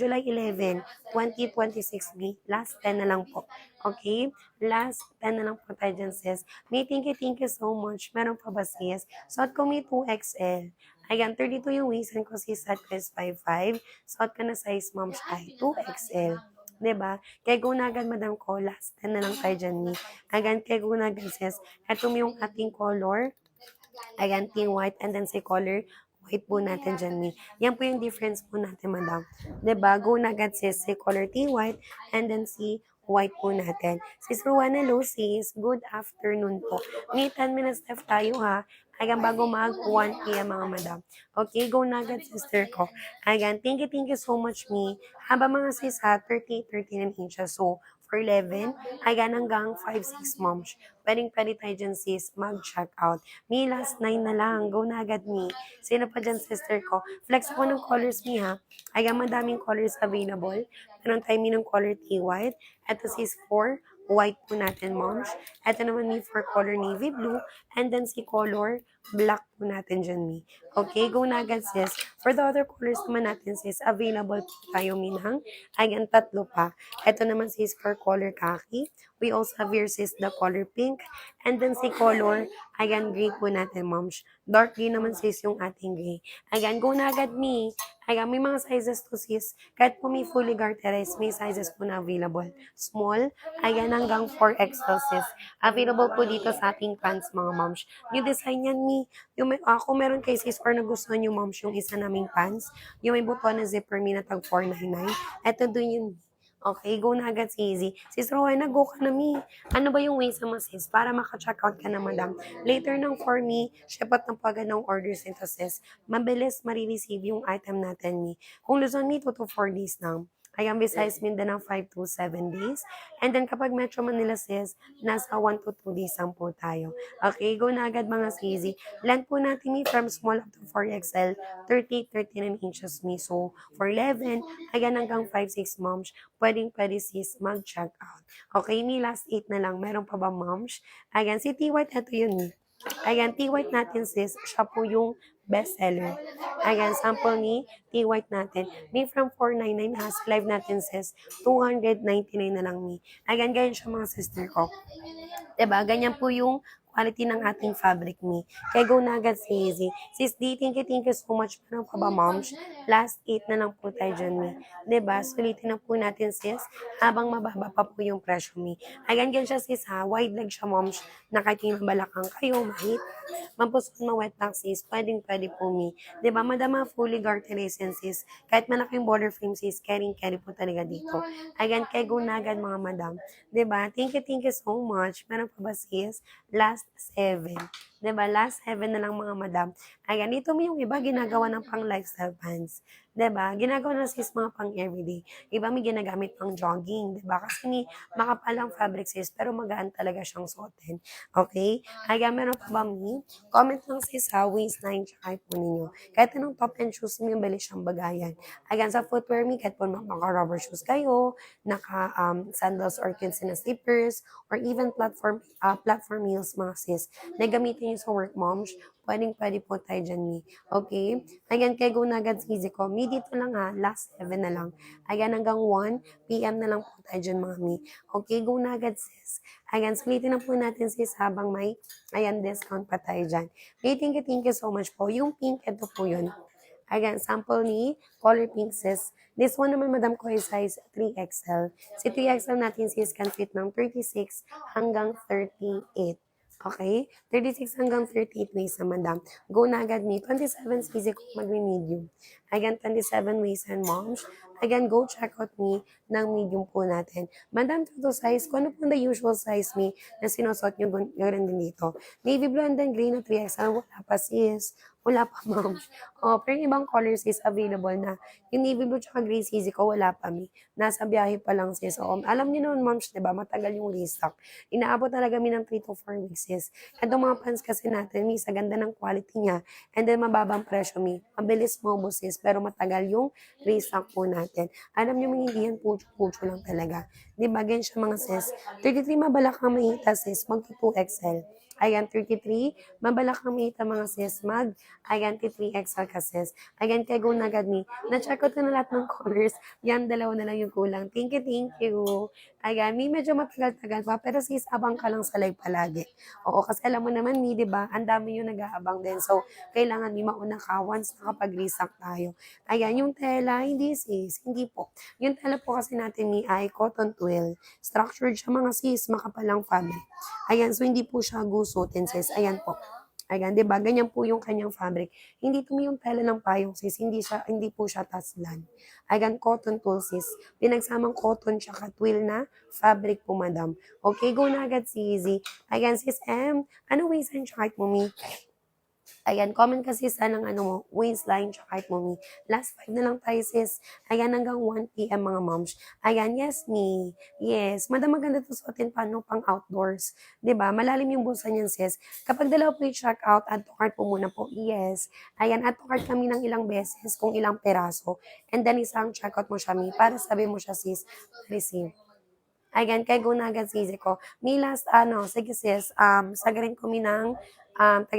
July 11, 2026 B. Last 10 na lang po. Okay? Last 10 na lang po tayo dyan, sis. May thank you so much. Meron pa ba, sis? Suot ko may 2XL. Ayan, 32 yung waist ko sis at is 5'5". Suot ka na size moms ay 2XL. 'Di ba? Kaya go na agad, madam ko. Last 10 na lang tayo dyan, ni. Ayan, kaya go na agad, sis. Ito yung ating color. Ayan, pink white, and then si color white po natin dyan, mi. Yan po yung difference po natin, madam. 'Di ba? Go na agad, sis, si color tea white, and then si white po natin. Sis Ruana, hello, sis. Good afternoon po. May 10 minutes left tayo, ha? Ayan, bago mag 1 p.m. mga madam. Okay, go na agad, sister ko. Ayan, thank you so much, mi. Haba mga sis, ha? 30, 39 inches. So, for 11, ayan, hanggang 5'6 moms. Pwede tayo dyan, sis, mag-check out. Mi, last 9 na lang. Go na agad, mi. Sino pa dyan, sister ko? Flex ako ng colors, mi, ha? Ayan, madaming colors available. Meron tayo, mi, ng color tea white. Ito, sis, 4 white po natin, moms. Ito naman, mi, for color navy blue. And then, si color black po natin dyan, mi. Okay, go na agad, sis. For the other colors naman natin, sis, available po tayo, mi, ng ayan, 3 pa. Ito naman, sis, for color khaki. We also have here, sis, the color pink. And then, si color, ayan, gray po natin, moms. Dark gray naman, sis, yung ating gray. Ayan, go na agad, mi. Ayan, may mga sizes to, sis. Kahit po may fully garterized, may sizes po na available. Small, ayan, hanggang 4XL, sis. Available po dito sa ating pants, mga moms. Yung design yan, mi. Yung ako meron kay sis or nagustuhan yung moms yung isa naming pants. Yung may buton na zipper, mi, na tag 499. Eto dun yun. Okay, go na agad si Easy. Sis Rowena, go ka na, mi. Ano ba yung ways mo, sis? Para maka-checkout ka na, madam. Later nang for me, sypat ng pagad ng orders nito, sis. Mabilis marireceive yung item natin, mi. Kung Luzon, mi, 2 to 4 days lang. Ayan, besides Mindanao, 5 to 7 days. And then kapag Metro Manila, sis, nasa 1 to 2 days lang po tayo. Okay, go na agad mga sisi. Length po natin, mi, from small up to 4XL, 30, 39 inches, mi. So, for 11, ayan, hanggang 5'6 moms, pwede sis mag-check out. Okay, mi, last 8 na lang. Meron pa ba, moms? Ayan, si T-White, ito yun, mi. Ayan, T-White natin, sis, siya po yung best seller. Ayan, sample ni T-White natin. May from 499 has live natin, sis, 299 na lang, mi. Ayan, ganyan siya mga sister ko. 'Di ba? Ganyan po yung quality ng ating fabric me. Kaya go na agad sis. Sis D, thank you so much. Meron pa ba moms? Last 8 na lang po tayo dyan me. 'Di ba? Sulitin na po natin sis habang mababa pa po yung presyo me. Ayan, ganyan siya sis ha. Wide leg siya moms. Na kahit yung balakang kayo, mahit. Mampusot na wet lang sis. Pwede po me. 'Di ba? Madama fully garterized sis. Kahit malaking border frame sis, carry po talaga dito. Ayan, kaya go na agad mga madam. 'Di ba? Thank you so much. Meron pa ba sis? Last 7. 'Di ba? Last 7 na lang mga madam. Ayan, dito mo yung iba ginagawa ng pang lifestyle pants. 'Di ba? Ginagawa na sis mga pang everyday. Iba may ginagamit pang jogging, 'di ba? Kasi may makapalang fabric sis, pero magaan talaga siyang suotin. Okay? Ayan, meron pa ba mi? Comment lang sis ha, waistline tsaka po ninyo. Kahit anong top and shoes mo yung bilis siyang bagayan. Ayan, sa footwear mi, kahit po naka-rubber shoes kayo, naka sandals or kinsi na slippers, or even platform heels mga sis, na gamitin nyo sa work moms, pwede po tayo dyan mi. Okay? Ayan, kaya go na agad sa easy ko. Mi dito lang ha, last 7 na lang. Ayan, hanggang 1 p.m. na lang po tayo dyan mga mi. Okay, go na agad sis. Ayan, sulitin na po natin sis habang may, ayan, discount pa tayo dyan. Okay, thank you so much po. Yung pink, ito po yun. Ayan, sample ni color pink sis. This one naman, madam ko, is size 3XL. Si 3XL natin sis can fit ng 36 hanggang 38. Okay? 36 hanggang 38 waist na madam. Go na agad ni 27 sis kung mag-medium. Ayan, 27 waist and moms. Again, go check out me ng medium po natin. Madam, to size, kung ano po the usual size me na sinusot nyo, ganoon din dito. Navy blue and then green na 3XL, wala pa sis. Wala pa, ma'am. Oh, pero yung ibang colors is available na. Yung navy blue tsaka gray CZ ko, wala pa, mi. Nasa biyahe pa lang, sis. So, alam niyo naman, moms, di ba? Matagal yung restock. Inaabot talaga mi ng 3 to 4 weeks, sis. And yung mga pants kasi natin, mi, sa ganda ng quality niya, and then mababang presyo, mi. Mabilis maubos, sis, pero matagal yung restock po natin. Alam niyo, mi, hindi yan pucho-pucho lang talaga. Di ba? Ganyan siya mga sis. 33 mabalak kang mahita, sis. Mag 2XL. Ayan, 33. Mabalak kang mahita mga sis. Ayan, 3XL ka sis. Ayan, kaya go na agad ni. Na-check out ko na lahat ng colors. Yan, dalawa na lang yung kulang. Thank you. Ayan, may medyo matagal-tagal pa. Pero sis, abang ka lang sa live palagi. Oo, kasi alam mo naman, mi, di ba? Ang dami yung nag-aabang din. So, kailangan mi mauna ka once nakapag-restock tayo. Ayan, yung tela, hindi sis. Hindi po. Yung tela po kasi natin mi ay cotton twill. Structured siya mga sis, makapalang fabric. Ayan, so hindi po siya gusutin sis. Ayan po. Ayan, 'di ba? Ganyan po yung kanyang fabric. Hindi tumi yung tela ng payong sis, hindi po siya taslan. Ayan, cotton tool sis. Pinagsamang cotton tsaka twill na fabric po, madam. Okay, go na agad si Easy. Ayan, sis M, ano waist and chart mo, mi? Ayan, comment kasi sa ng ano mo, waistline, tsaka height mo, mi. Last 5 na lang tayo, sis. Ayan, hanggang 1 p.m. mga moms. Ayan, yes, mi. Yes. Madam, maganda to suotin paano pang outdoors. 'Di ba? Malalim yung bulsa niyan, sis. Kapag dalawa po yung check out, add to cart po muna po. Yes. Ayan, add to cart kami ng ilang beses, kung ilang peraso. And then, isang check out mo siya, mi. Para sabi mo siya, sis, receive. Ayan, kay Gunagan Sisi ko. May last, sige sis, sagarin ko mi ng, 4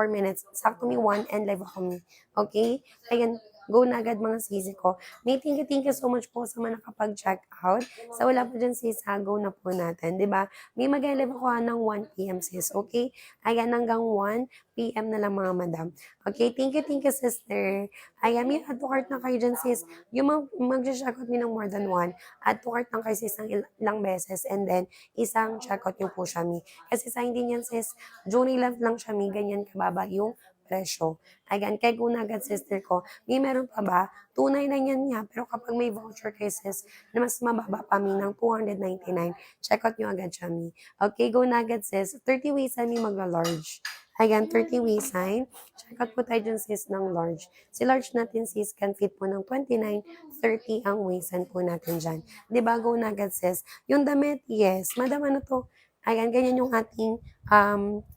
minutes. Sakto mi 1 and live ako mi. Okay? Ayan, go na agad mga sisi ko. May thank you so much po sa mga nakapag-check out. Sa wala po dyan sis, ha, go na po natin. 'Di ba? May mag-live ako ng 1 p.m. sis. Okay? Ayan, hanggang 1 p.m. na lang mga madam. Okay? Thank you sister. Ayan, may add to cart na kayo dyan sis. Yung mag-check out mi ng more than 1, add to cart lang kayo sis ng ilang beses, and then isang checkout nyo po siya, mi. Kasi sa hindi niyan sis, June 11 lang siya, mi, ganyan kababa yung presyo. Ayan, kay Gunagan sister ko, may meron pa ba? 299 yan niya, pero kapag may voucher kay sis, na mas mababa pa, mi, ng 299, checkout nyo agad siya, mi. Okay, Gunagan sis, 30 ways mi magla-large. Ayan, 30 waist sign. Check out po tayo dyan sis ng large. Si large natin sis can fit po ng 29, 30 ang waistan po natin dyan. Di ba, go na agad sis? Yung damit, yes. Madam, ano to? Ayan, ganyan yung ating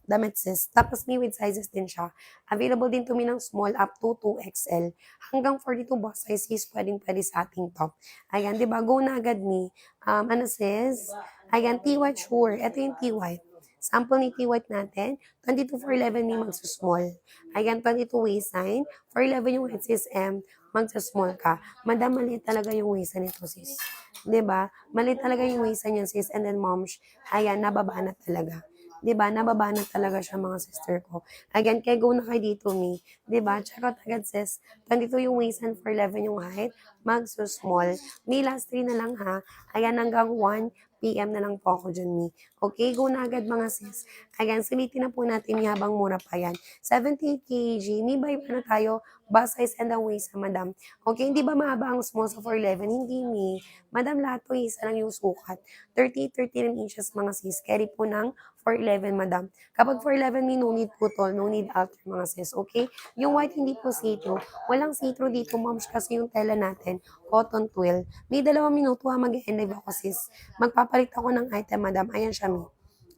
damit sis. Tapos may with sizes din siya. Available din to me ng small up to 2XL. Hanggang 42 box size sis, pwede sa ating top. Ayan, di ba, go na agad me. Ano sis? Ayan, T-White sure. Ito yung T-White. Sample ni T-White natin, 22 for 11 may magsusmall. Ayan, 22 waistline. For 11 yung head sis M, magsusmall ka. Madam, maliit talaga yung waistline nito sis. 'Di ba? Maliit talaga yung waistline niyan sis. And then moms, ayan, nababa na talaga. 'di ba, nababa na talaga siya mga sister ko. Again, kaya go na kayo dito, Mi, 'di ba? Check out agad sis, 22 yung waist and 4'11 yung height, magso-small. May last 3 na lang ha. Ayan, hanggang 1 PM na lang po ako dyan, Mi. Okay, go na agad mga sis. Ayan, sulitin na po natin Mi habang mura pa yan. 70 kg, Mi, by ano tayo, bust size and ang waist, madam. Okay, hindi ba mahaba ang small sa 4'11? Hindi, Mi. Madam, lahat po isa lang yung sukat. 39 inches mga sis. Carry po ng 4'11, madam. Kapag 4'11, Mi, no need po tall, no need after mga sis. Okay? Yung white hindi po see-through. Walang see-through dito, moms, kasi yung tela natin, cotton twill. May 2 minuto ha, mag-end live ako sis. Magpapalit ako ng item, madam. Ayan siya, Mi.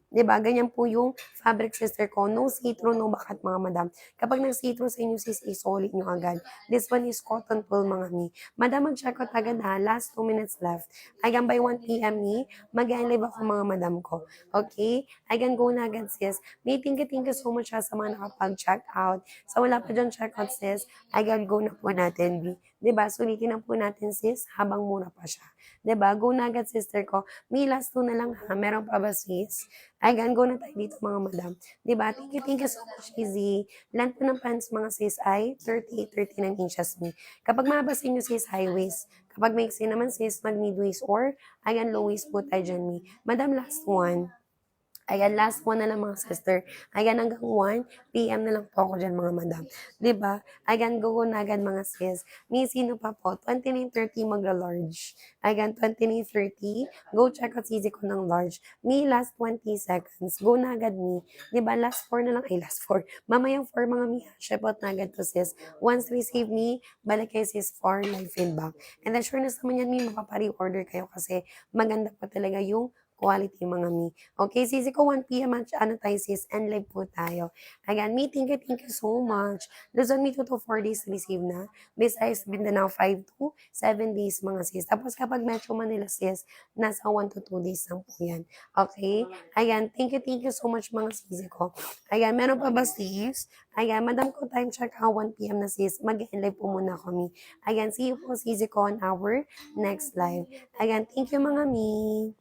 'Di ba, ganyan po yung fabric sister ko, no see-through, no bakat mga madam. Kapag nag-see-through sa inyo sis, isulit nyo agad. This one is cotton wool mga mi. Madam, mag-check out agad ha, last 2 minutes left. Again, by 1 PM ni, mag-live ako mga madam ko. Okay? Again, go na agad sis. May thank you so much ha sa mga nakapag-check out. Sa wala pa dyan check out sis, again, go na po natin, B. 'Di ba, sulitin na po natin sis, habang mura pa siya. 'Di ba, go na agad sister ko. May last 2 na lang ha, meron pa ba sis? Ayan, go na tayo dito mga madam. 'Di ba? Thank you so much, Izzy. Length po ng pants mga sis ay 39 inches me. Kapag mahaba sa inyo sis, high waist. Kapag maiksi naman sis, mag mid waist or ayan, low waist po tayo dyan me. Madam, last one. Ayan, last one na lang mga sister. Ayan, hanggang 1 PM na lang po ako dyan mga madam. 'Di ba? Ayan, go na agad mga sis. May sino pa po? 29:30 magla-large. Ayan, 29:30. Go check out sisi ko ng large. May last 20 seconds. Go na agad me. 'Di ba? Last 4 na lang. Ay, last 4. Mamayang 4 mga mi. Ship out na agad to sis. Once receive me, balik kayo sis for live feedback. And then sure na naman yan mi, mapapare-order kayo kasi maganda pa talaga yung quality mga mi. Okay, sisi ko 1 PM at ano tayo sis, and live po tayo. Ayan, me, thank you so much. Luzon, me 2 to 4 days receive na. Besides, Mindanao 5 to 7 days mga sis. Tapos kapag Metro Manila sis, nasa 1 to 2 days lang po yan. Okay? Ayan, thank you so much mga sisi ko. Ayan, meron pa ba sis? Ayan, madam ko time check ha, 1 PM na sis. Mag-live po muna kami. Ayan, see you po sisi ko on our next live. Ayan, thank you mga mi.